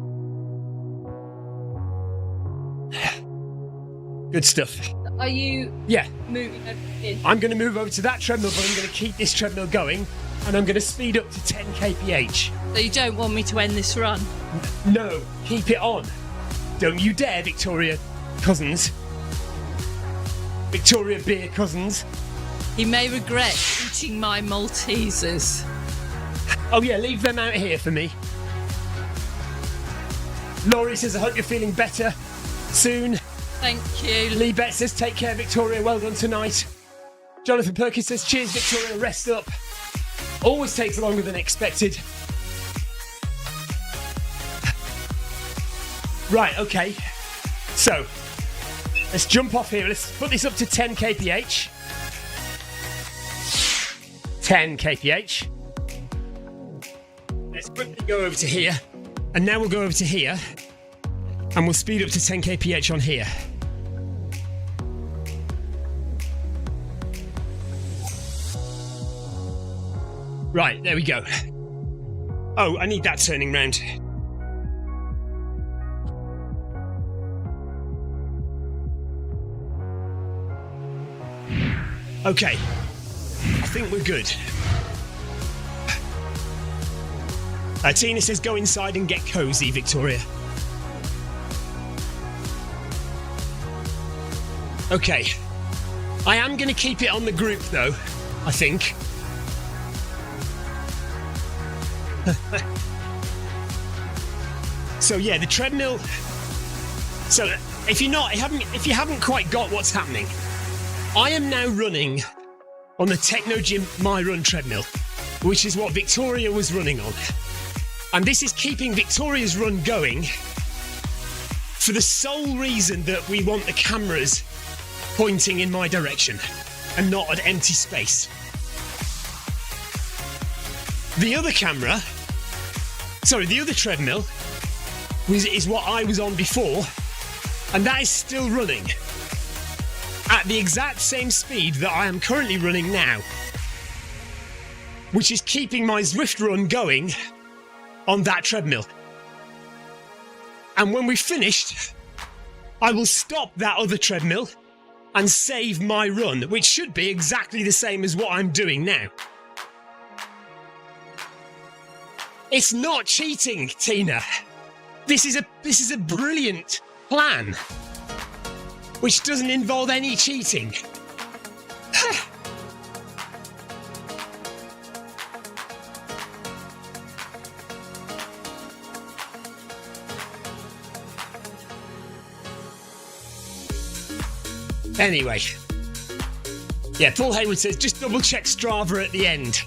Good stuff. Are you Yeah, moving everything? I'm going to move over to that treadmill, but I'm going to keep this treadmill going, and I'm going to speed up to 10 kph. So you don't want me to end this run? No, keep it on. Don't you dare, Victoria Cousins. Victoria Beer Cousins. He may regret eating my Maltesers. Oh yeah, leave them out here for me. Laurie says, I hope you're feeling better soon. Thank you. Lee Bet says, take care, Victoria, well done tonight. Jonathan Perkins says, cheers, Victoria, rest up. Always takes longer than expected. Right, okay. So, let's jump off here. Let's put this up to 10 kph. 10 kph. Let's quickly go over to here. And now we'll go over to here. And we'll speed up to 10 kph on here. Right, there we go. Oh, I need that turning round. Okay, I think we're good. Tina says go inside and get cozy, Victoria. Okay, I am going to keep it on the group though, I think. So yeah, the treadmill. So if you haven't quite got what's happening, I am now running on the Techno Gym My Run treadmill, which is what Victoria was running on. And this is keeping Victoria's run going for the sole reason that we want the cameras pointing in my direction and not an empty space. The other treadmill is what I was on before, and that is still running at the exact same speed that I am currently running now, which is keeping my Zwift Run going on that treadmill. And when we've finished, I will stop that other treadmill and save my run, which should be exactly the same as what I'm doing now. It's not cheating, Tina. This is a brilliant plan, which doesn't involve any cheating. Anyway, yeah, Paul Hayward says, just double check Strava at the end.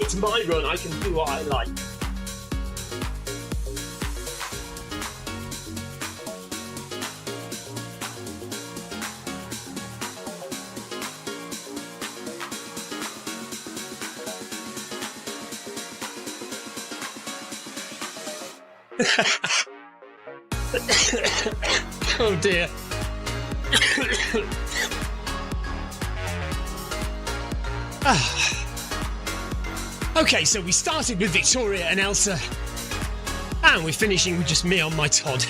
It's my run, I can do what I like. Oh dear. Okay, so we started with Victoria and Elsa, and we're finishing with just me on my Todd.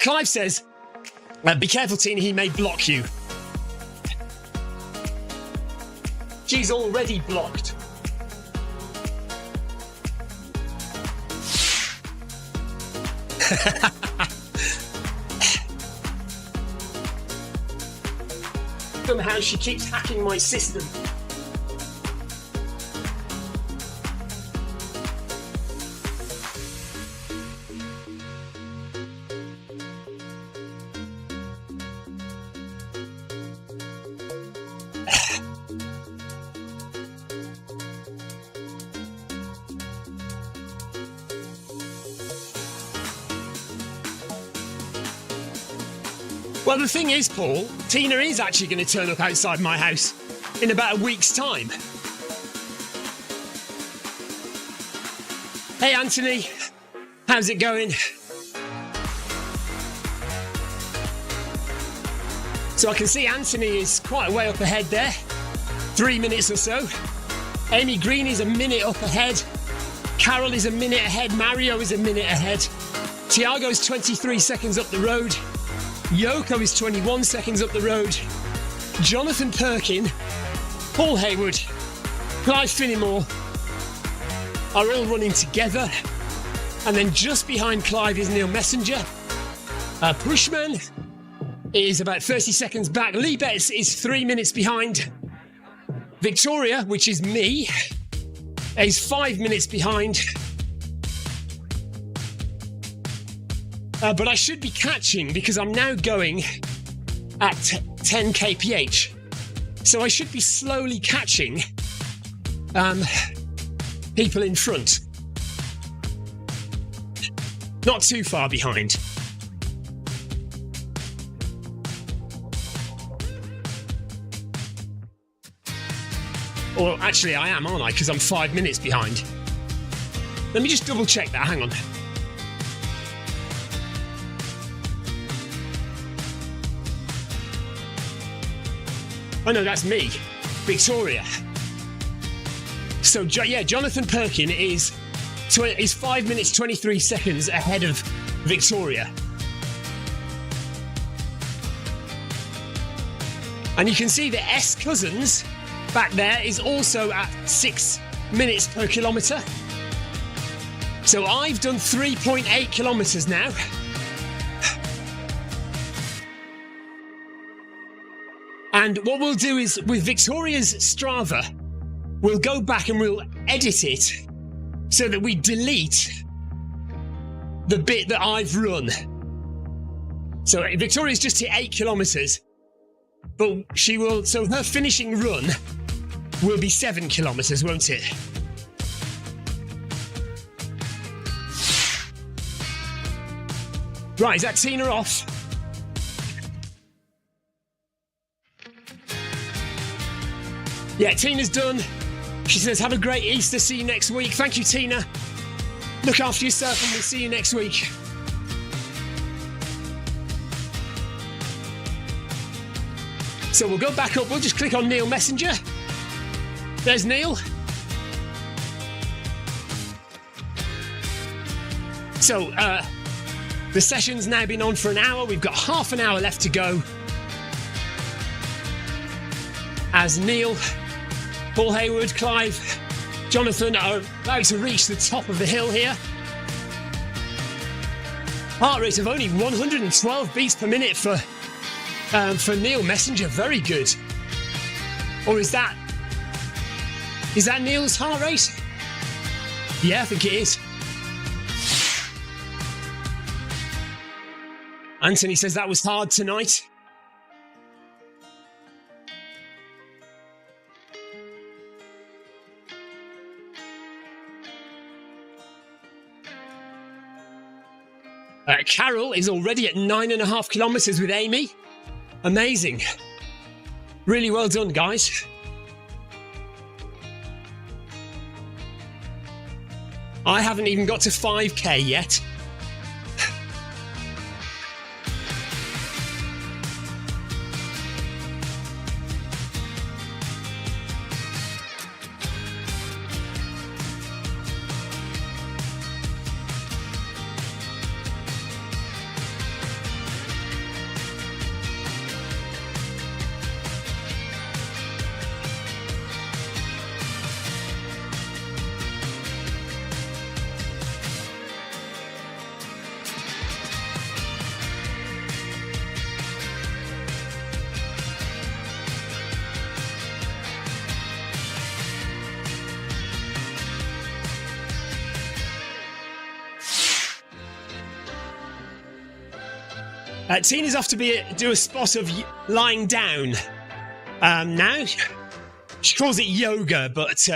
Clive says, be careful, Tina, he may block you. She's already blocked. Somehow she keeps hacking my system. Well, the thing is, Paul, Tina is actually going to turn up outside my house in about a week's time. Hey, Anthony, how's it going? So I can see Anthony is quite a way up ahead there, 3 minutes or so. Amy Green is a minute up ahead. Carol is a minute ahead. Mario is a minute ahead. Tiago's 23 seconds up the road. Yoko is 21 seconds up the road. Jonathan Perkin, Paul Hayward, Clive Finnimore are all running together. And then just behind Clive is Neil Messenger. Pushman is about 30 seconds back. Lee Betts is 3 minutes behind. Victoria, which is me, is 5 minutes behind. But I should be catching because I'm now going at 10 kph. So I should be slowly catching people in front. Not too far behind. Or actually I am, aren't I? Because I'm 5 minutes behind. Let me just double check that, hang on. Oh no, that's me, Victoria. So yeah, Jonathan Perkin is 5 minutes 23 seconds ahead of Victoria. And you can see that S Cousins back there is also at 6 minutes per kilometre. So I've done 3.8 kilometres now. And what we'll do is, with Victoria's Strava, we'll go back and we'll edit it so that we delete the bit that I've run. So Victoria's just hit 8 kilometres, but so her finishing run will be 7 kilometres, won't it? Right, is that Tina off? Yeah, Tina's done. She says, have a great Easter. See you next week. Thank you, Tina. Look after yourself and we'll see you next week. So we'll go back up. We'll just click on Neil Messenger. There's Neil. So the session's now been on for an hour. We've got half an hour left to go. As Neil, Paul Hayward, Clive, Jonathan are about to reach the top of the hill here. Heart rate of only 112 beats per minute for Neil Messenger. Very good. Or is that Neil's heart rate? Yeah, I think it is. Anthony says that was hard tonight. Carol is already at 9.5 kilometres with Amy. Amazing. Really well done, guys. I haven't even got to 5k yet. Tina's off to do a spot of lying down. Now, she calls it yoga, but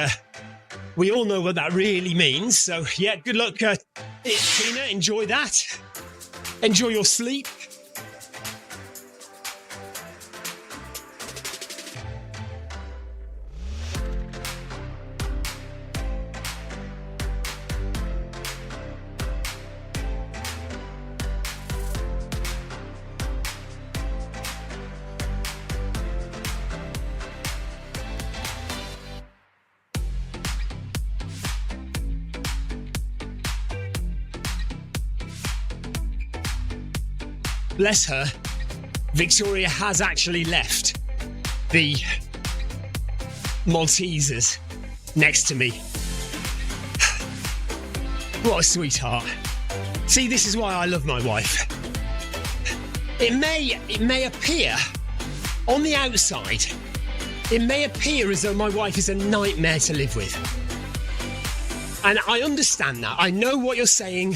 we all know what that really means. So, yeah, good luck, Tina. Enjoy that. Enjoy your sleep. Bless her, Victoria has actually left the Maltesers next to me. What a sweetheart. See, this is why I love my wife. It may appear on the outside, it may appear as though my wife is a nightmare to live with. And I understand that. I know what you're saying.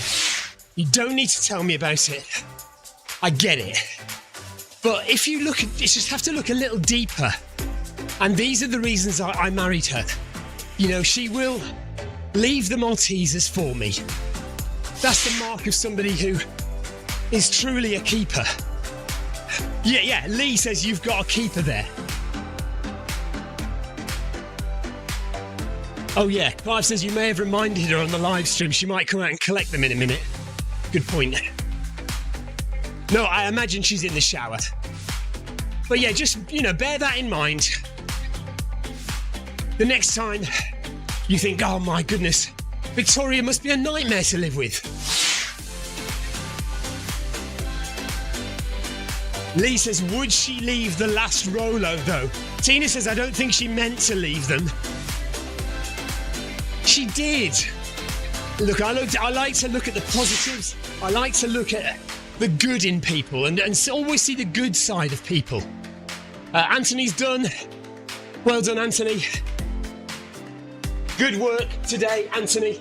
You don't need to tell me about it. I get it. But if you look, you just have to look a little deeper. And these are the reasons I married her. You know, she will leave the Maltesers for me. That's the mark of somebody who is truly a keeper. Yeah, Lee says you've got a keeper there. Oh yeah, Clive says you may have reminded her on the live stream. She might come out and collect them in a minute. Good point. No, I imagine she's in the shower. But yeah, just, bear that in mind. The next time you think, oh my goodness, Victoria must be a nightmare to live with. Lee says, would she leave the last Rolo though? Tina says, I don't think she meant to leave them. She did. Look, I like to look at the positives. I like to look at the good in people and always see the good side of people. Anthony's done. Well done, Anthony. Good work today, Anthony.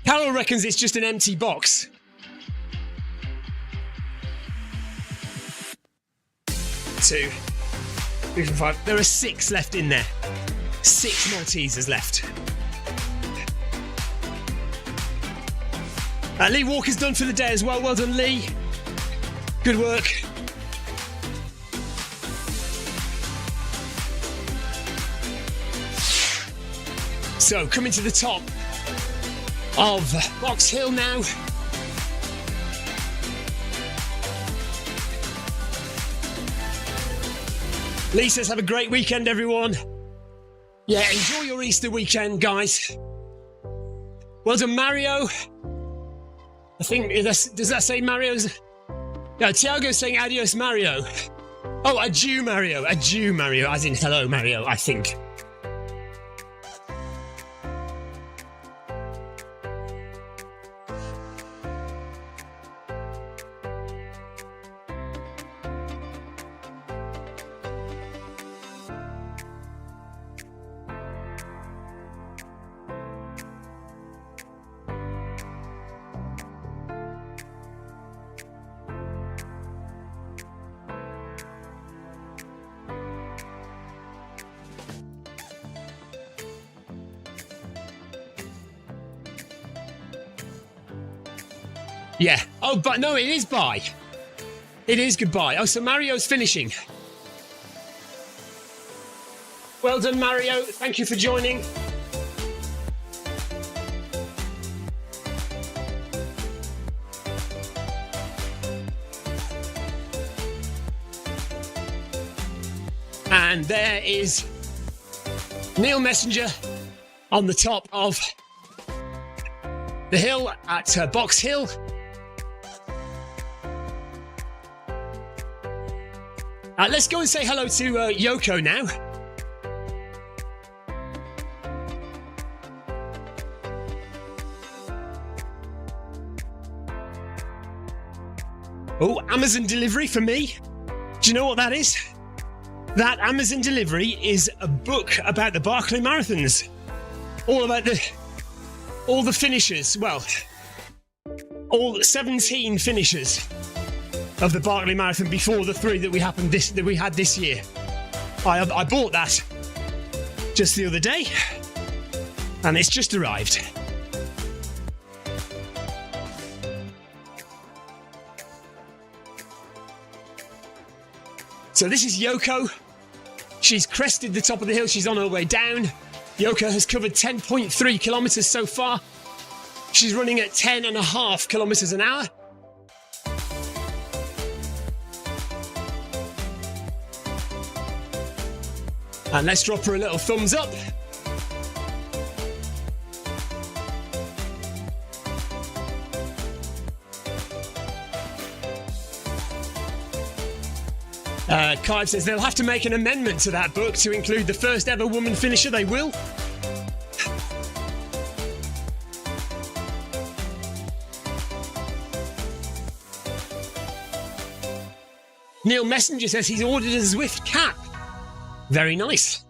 Carol reckons it's just an empty box. Two, 3, 4, 5. There are 6 left in there. 6 Maltesers left. Lee Walker's done for the day as well. Well done, Lee. Good work. So, coming to the top of Box Hill now. Lee says, have a great weekend, everyone. Yeah, enjoy your Easter weekend, guys. Well done, Mario. I think, does that say Mario's? Yeah, Tiago's saying adios, Mario. Oh, adieu, Mario. Adieu, Mario, as in hello, Mario, I think. Yeah. Oh, but no, it is bye. It is goodbye. Oh, so Mario's finishing. Well done, Mario. Thank you for joining. And there is Neil Messenger on the top of the hill at Box Hill. Let's go and say hello to Yoko now. Oh, Amazon delivery for me. Do you know what that is? That Amazon delivery is a book about the Barkley Marathons. All about all the finishers. Well, all 17 finishers of the Barkley Marathon before the 3 that we had this year. I bought that just the other day, and it's just arrived. So this is Yoko. She's crested the top of the hill. She's on her way down. Yoko has covered 10.3 kilometers so far. She's running at 10.5 kilometers an hour. And let's drop her a little thumbs up. Clive says they'll have to make an amendment to that book to include the first ever woman finisher. They will. Neil Messenger says he's ordered a Zwift cap. Very nice.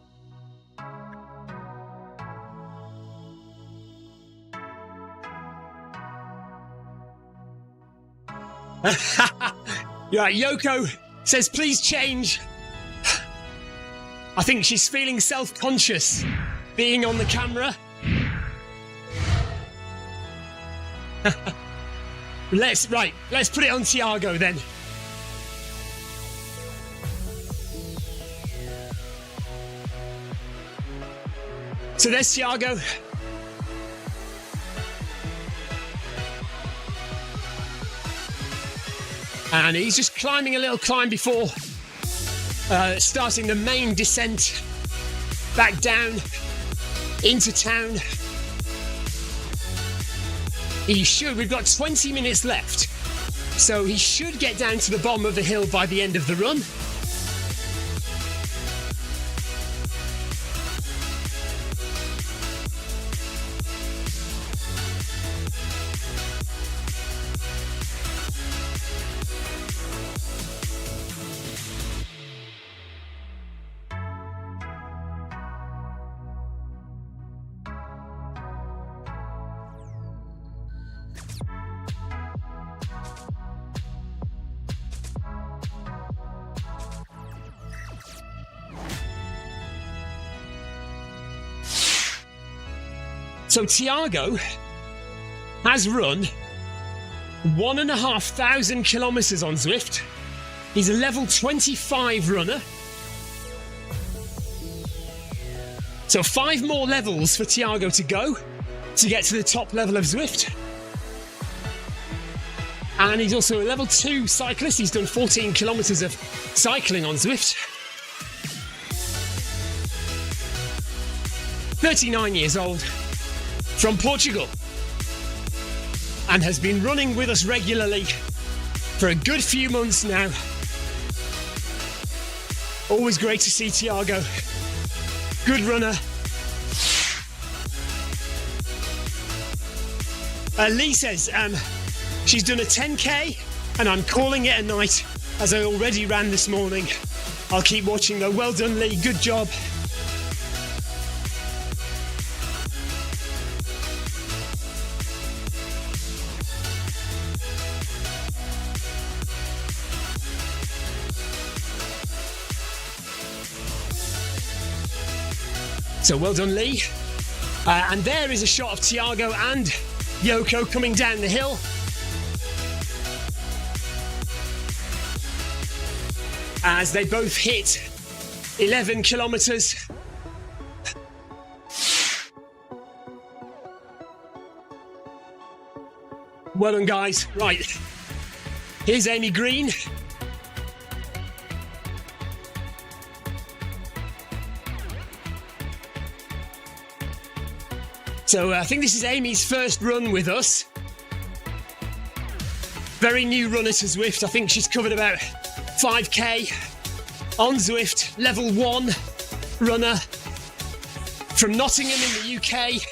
Yeah, Yoko says, please change. I think she's feeling self-conscious being on the camera. Let's put it on Tiago then. So there's Tiago. And he's just climbing a little climb before starting the main descent back down into town. We've got 20 minutes left, so he should get down to the bottom of the hill by the end of the run. So Tiago has run 1,500 kilometres on Zwift. He's a level 25 runner. So 5 more levels for Tiago to go to get to the top level of Zwift. And he's also a level 2 cyclist. He's done 14 kilometres of cycling on Zwift. 39 years old, from Portugal, and has been running with us regularly for a good few months now. Always great to see Tiago. Good runner. Lee says she's done a 10k and I'm calling it a night as I already ran this morning. I'll keep watching though. Well done, Lee. Good job. So well done, Lee. And there is a shot of Tiago and Yoko coming down the hill. As they both hit 11 kilometres. Well done, guys. Right. Here's Amy Green. So I think this is Amy's first run with us. Very new runner to Zwift. I think she's covered about 5k on Zwift. Level 1 runner from Nottingham in the UK.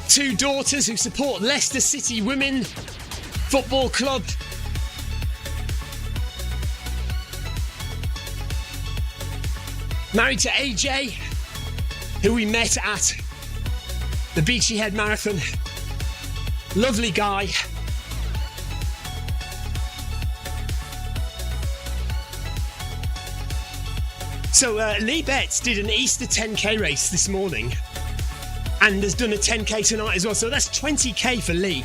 2 daughters who support Leicester City Women Football Club. Married to AJ, who we met at the Beachy Head Marathon. Lovely guy. So Lee Betts did an Easter 10k race this morning and has done a 10k tonight as well. So that's 20k for Lee.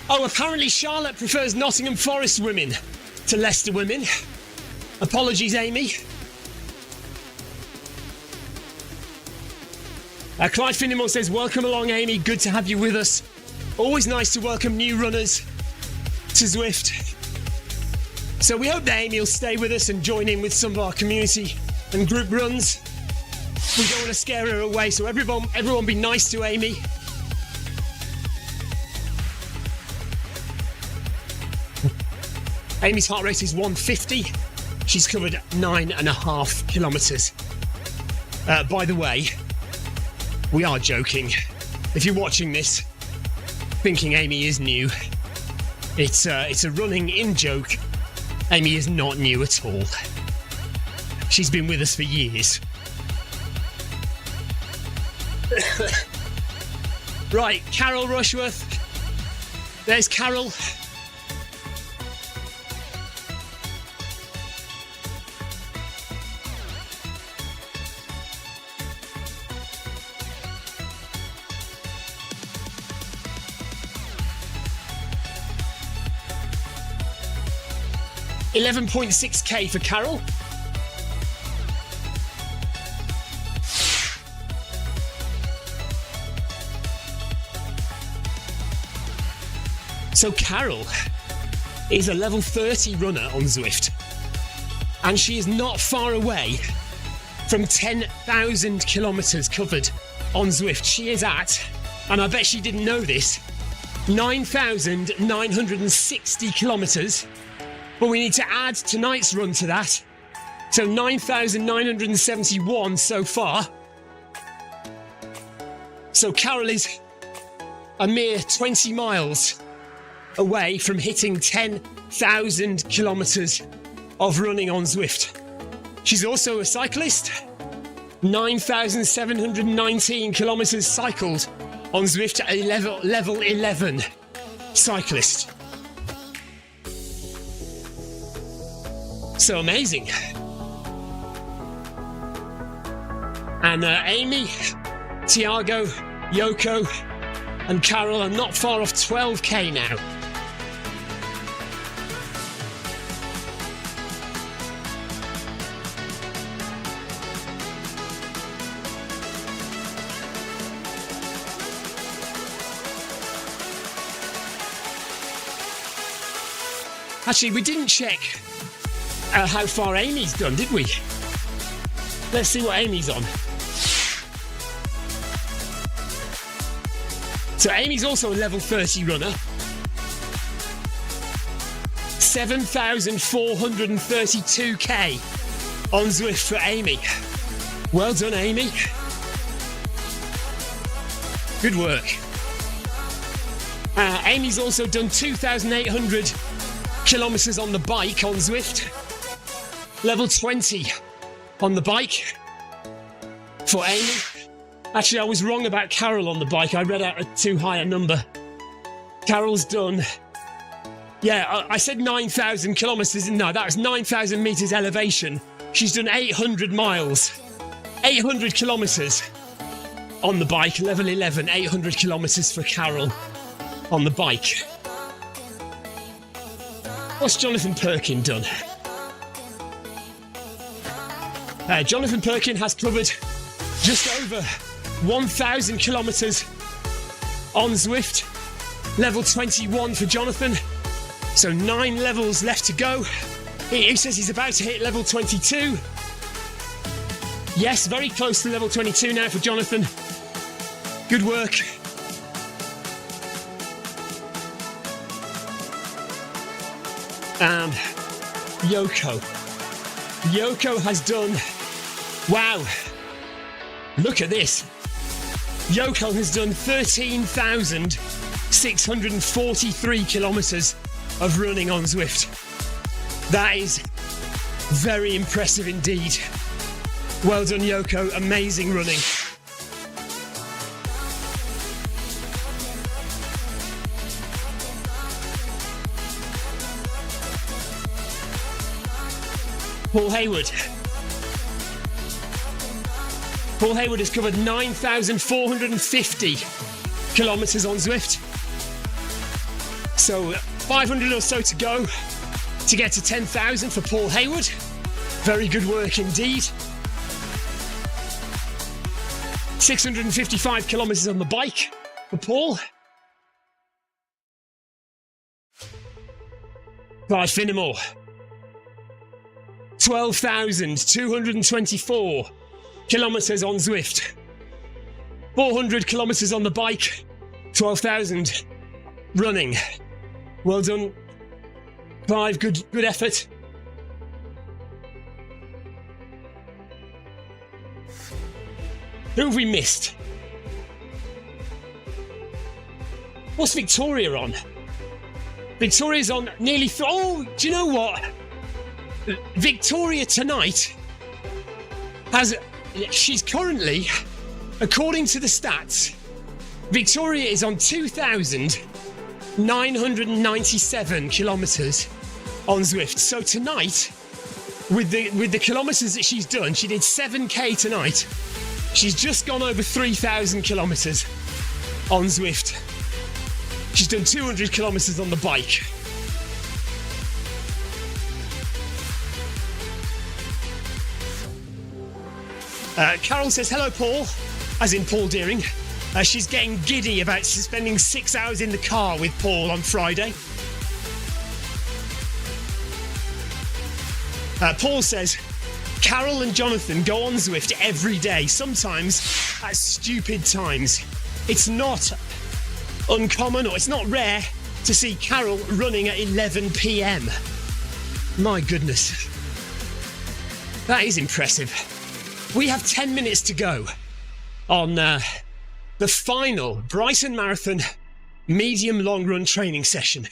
Oh, apparently Charlotte prefers Nottingham Forest women to Leicester women. Apologies, Amy. Clyde Finnemore says, welcome along, Amy. Good to have you with us. Always nice to welcome new runners to Zwift. So we hope that Amy will stay with us and join in with some of our community and group runs. We don't want to scare her away, so everyone be nice to Amy. Amy's heart rate is 150. She's covered 9.5 kilometres. By the way, we are joking. If you're watching this thinking Amy is new, it's a running in joke. Amy is not new at all. She's been with us for years. Right, Carol Rushworth. There's Carol. $11.6k for Carol. So Carol is a level 30 runner on Zwift, and she is not far away from 10,000 kilometres covered on Zwift. She is at, and I bet she didn't know this, 9,960 kilometres. But we need to add tonight's run to that. So 9,971 so far. So Carol is a mere 20 miles away from hitting 10,000 kilometres of running on Zwift. She's also a cyclist. 9,719 kilometres cycled on Zwift, a level 11 cyclist. So amazing. And Amy, Tiago, Yoko, and Carol are not far off 12k now. Actually, we didn't check how far Amy's done, did we? Let's see what Amy's on. So Amy's also a level 30 runner. 7,432k on Zwift for Amy. Well done, Amy. Good work. Amy's also done 2,800 kilometers on the bike on Zwift. Level 20 on the bike for Amy. Actually, I was wrong about Carol on the bike. I read out a too high a number. Carol's done... Yeah, I said 9,000 kilometers. No, that was 9,000 meters elevation. She's done 800 miles. 800 kilometers on the bike. Level 11, 800 kilometers for Carol on the bike. What's Jonathan Perkin done? Jonathan Perkin has covered just over 1,000 kilometres on Zwift. Level 21 for Jonathan. So 9 levels left to go. He says he's about to hit level 22. Yes, very close to level 22 now for Jonathan. Good work. Yoko. Yoko has done... Wow. Look at this. Yoko has done 13,643 kilometres of running on Zwift. That is very impressive indeed. Well done, Yoko. Amazing running. Paul Hayward. Paul Hayward has covered 9,450 kilometres on Zwift. So 500 or so to go to get to 10,000 for Paul Hayward. Very good work indeed. 655 kilometres on the bike for Paul. Clive Finnemore. 12,224 kilometres on Zwift. 400 kilometres on the bike. 12,000 running. Well done, Clive. Good effort. Who have we missed? What's Victoria on? Victoria's on nearly... Oh, do you know what? Victoria tonight has... She's currently, according to the stats, Victoria is on 2,997 kilometres on Zwift. So tonight, with the kilometres that she's done, she did 7k tonight. She's just gone over 3,000 kilometres on Zwift. She's done 200 kilometres on the bike. Carol says, hello, Paul, as in Paul Deering. She's getting giddy about spending 6 hours in the car with Paul on Friday. Paul says, Carol and Jonathan go on Zwift every day, sometimes at stupid times. It's not uncommon, or it's not rare, to see Carol running at 11 p.m. My goodness. That is impressive. We have 10 minutes to go on the final Brighton Marathon medium long run training session.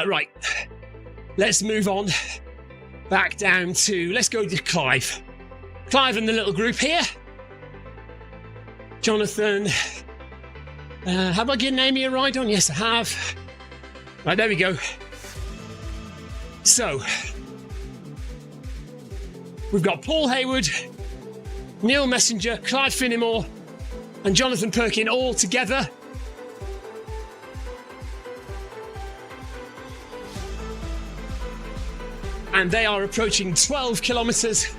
Right, let's move on back down to, let's go to Clive. Clive and the little group here. Jonathan, Have I given Amy a ride on? Yes, I have. Right, there we go. So, we've got Paul Hayward, Neil Messenger, Clive Finnimore, and Jonathan Perkin all together. And they are approaching 12 kilometres.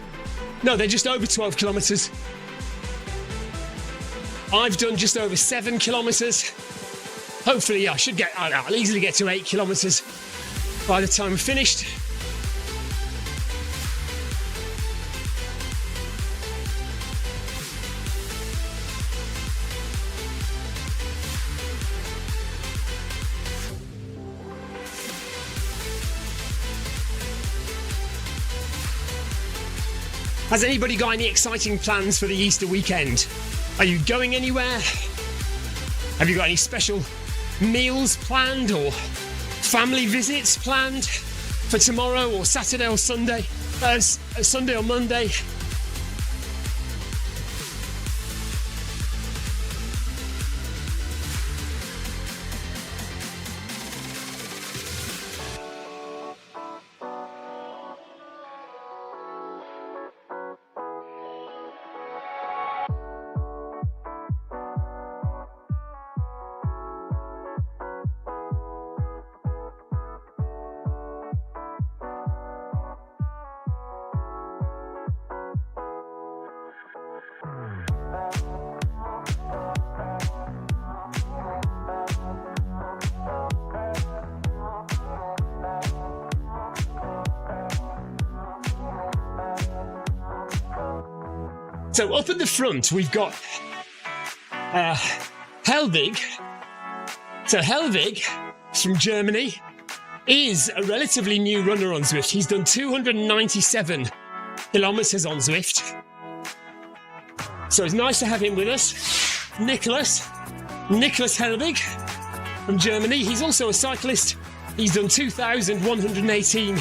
No, they're just over 12 kilometres. I've done just over 7 kilometres. Hopefully, I'll easily get to 8 kilometres by the time we're finished. Has anybody got any exciting plans for the Easter weekend? Are you going anywhere? Have you got any special meals planned or family visits planned for tomorrow or Saturday or Sunday? Sunday or Monday? So up at the front, we've got Helvig. So Helvig, from Germany, is a relatively new runner on Zwift. He's done 297 kilometres on Zwift. So it's nice to have him with us. Nicholas Helvig from Germany. He's also a cyclist. He's done 2,118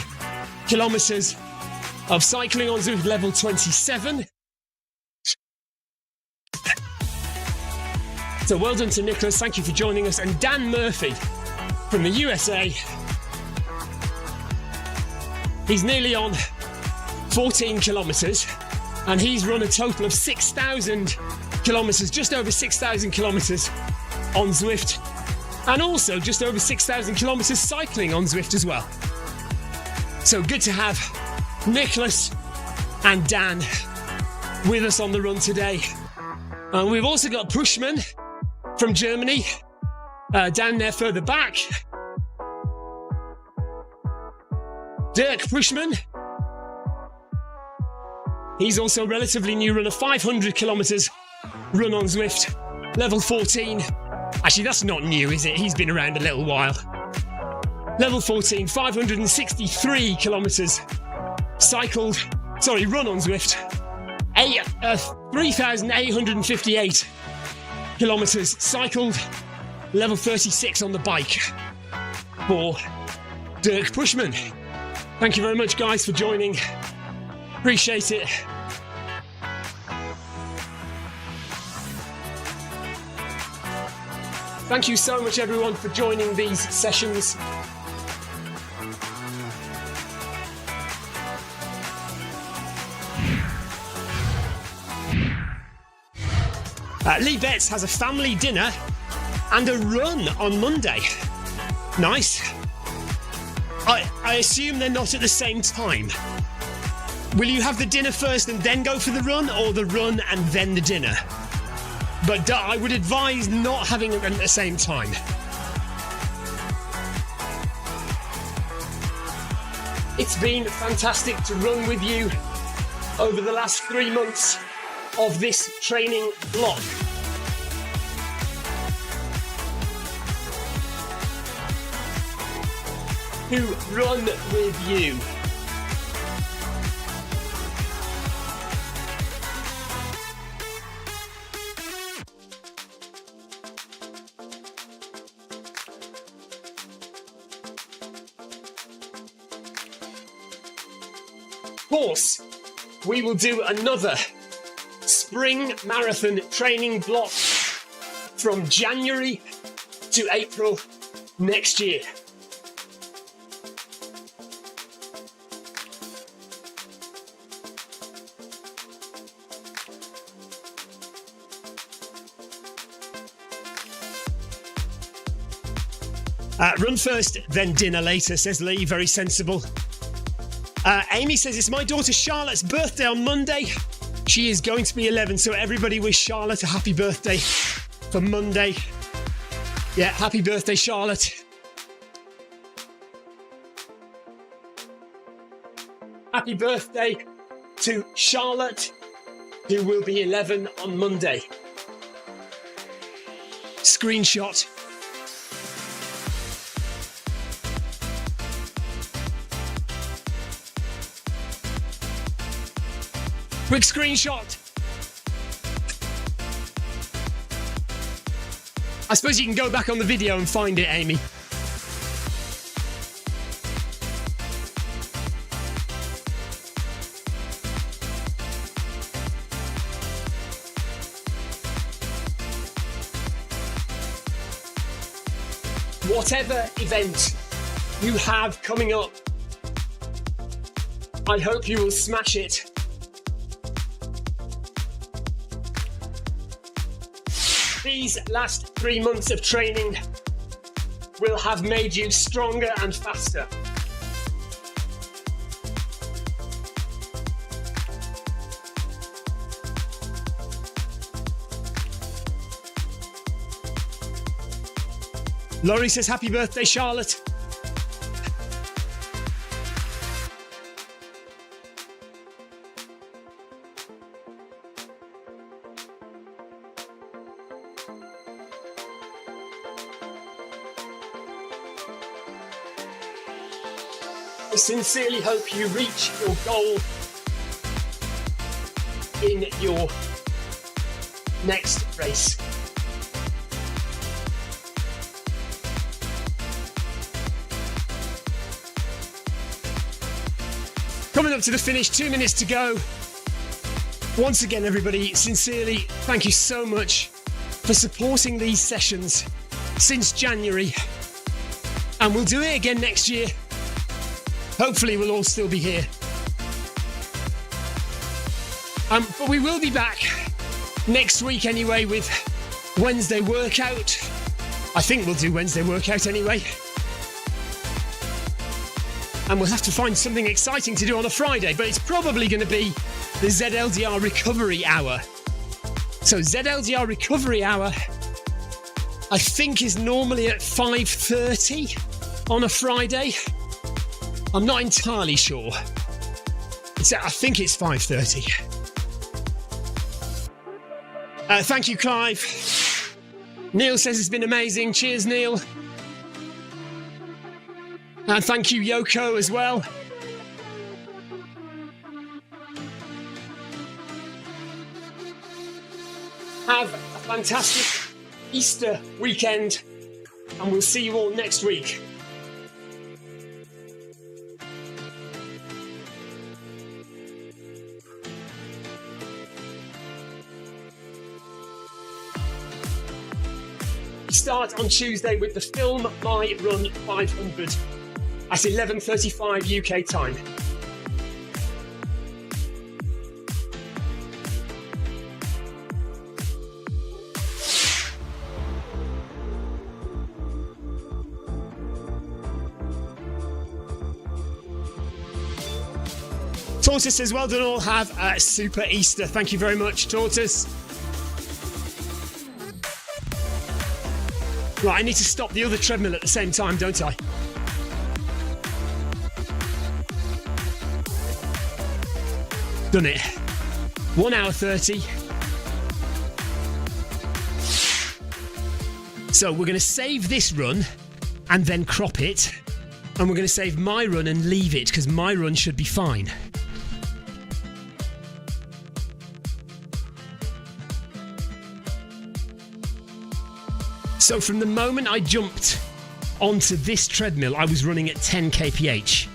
kilometres of cycling on Zwift level 27. So well done to Nicholas, thank you for joining us. And Dan Murphy from the USA. He's nearly on 14 kilometres and he's run a total of 6,000 kilometres, just over 6,000 kilometres on Zwift, and also just over 6,000 kilometres cycling on Zwift as well. So good to have Nicholas and Dan with us on the run today. And we've also got Pushman from Germany, down there further back. Dirk Pushman. He's also a relatively new runner, 500 kilometres run on Zwift, level 14. Actually, that's not new, is it? He's been around a little while. Level 14, 563 kilometres run on Zwift. 3,858 kilometres cycled, level 36 on the bike for Dirk Pushman. Thank you very much, guys, for joining. Appreciate it. Thank you so much, everyone, for joining these sessions. Lee Betts has a family dinner and a run on Monday. Nice. I assume they're not at the same time. Will you have the dinner first and then go for the run, or the run and then the dinner? But I would advise not having them at the same time. It's been fantastic to run with you over the last 3 months of this training block. To run with you. Of course, we will do another spring marathon training block from January to April next year. Run first, then dinner later, says Lee. Very sensible. Amy says, it's my daughter Charlotte's birthday on Monday. She is going to be 11, so everybody wish Charlotte a happy birthday for Monday. Yeah, happy birthday, Charlotte. Happy birthday to Charlotte, who will be 11 on Monday. Screenshot. Quick screenshot. I suppose you can go back on the video and find it, Amy. Whatever event you have coming up, I hope you will smash it. These last 3 months of training will have made you stronger and faster. Laurie says, happy birthday, Charlotte. I sincerely hope you reach your goal in your next race. Coming up to the finish, 2 minutes to go. Once again, everybody, sincerely, thank you so much for supporting these sessions since January. And we'll do it again next year. Hopefully we'll all still be here. But we will be back next week anyway with Wednesday workout. I think we'll do Wednesday workout anyway. And we'll have to find something exciting to do on a Friday, but it's probably going to be the ZLDR Recovery Hour. So ZLDR Recovery Hour, I think, is normally at 5:30 on a Friday. I'm not entirely sure. I think it's 5:30. Thank you, Clive. Neil says it's been amazing. Cheers, Neil. And thank you, Yoko, as well. Have a fantastic Easter weekend, and we'll see you all next week. Start on Tuesday with the Film My Run 500 at 11:35 UK time. Tortoise says, well done all, have a super Easter. Thank you very much, Tortoise. Right, I need to stop the other treadmill at the same time, don't I? Done it. 1 hour 30. So we're going to save this run and then crop it. And we're going to save my run and leave it because my run should be fine. So from the moment I jumped onto this treadmill, I was running at 10 kph.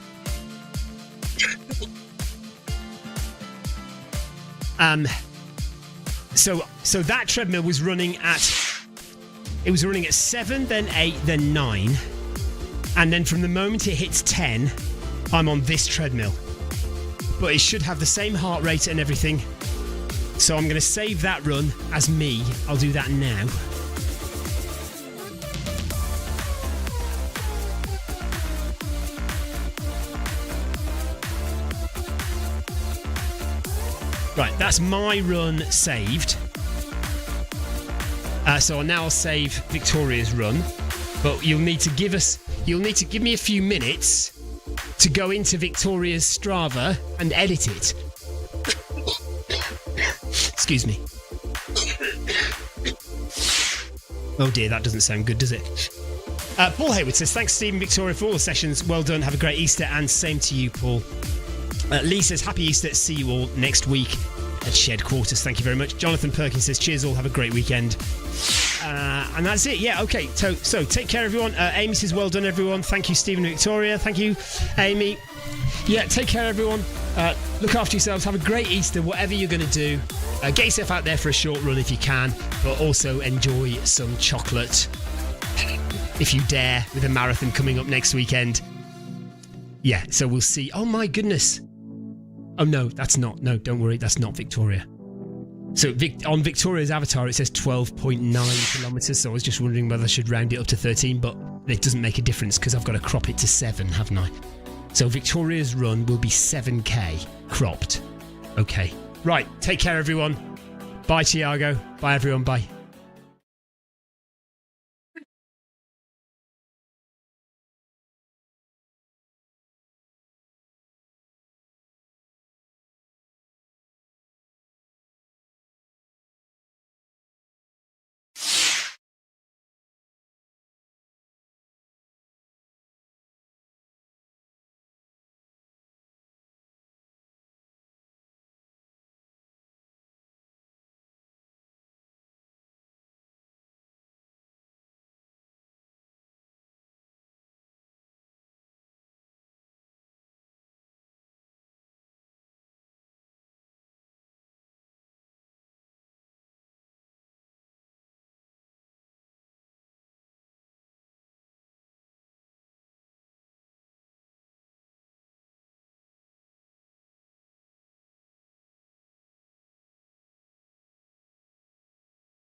So that treadmill was running at it was running at 7, then 8, then 9. And then from the moment it hits 10, I'm on this treadmill. But it should have the same heart rate and everything. So I'm going to save that run as me. I'll do that now. Right, that's my run saved. So now I'll save Victoria's run. But you'll need to give me a few minutes to go into Victoria's Strava and edit it. Excuse me. Oh dear, that doesn't sound good, does it? Paul Hayward says, thanks Steve and Victoria for all the sessions. Well done. Have a great Easter, and same to you, Paul. Lee says, happy Easter. See you all next week at Shed Quarters. Thank you very much. Jonathan Perkins says, cheers all. Have a great weekend. And that's it. Yeah, okay. So take care, everyone. Amy says, well done, everyone. Thank you, Stephen and Victoria. Thank you, Amy. Yeah, take care, everyone. Look after yourselves. Have a great Easter, whatever you're going to do. Get yourself out there for a short run if you can, but also enjoy some chocolate if you dare, with a marathon coming up next weekend. Yeah, so we'll see. Oh my goodness. Oh no, that's not. No, don't worry, that's not Victoria. So on Victoria's avatar, it says 12.9 kilometres, so I was just wondering whether I should round it up to 13, but it doesn't make a difference because I've got to crop it to 7, haven't I? So Victoria's run will be 7k cropped. Okay. Right, take care, everyone. Bye, Tiago. Bye, everyone. Bye.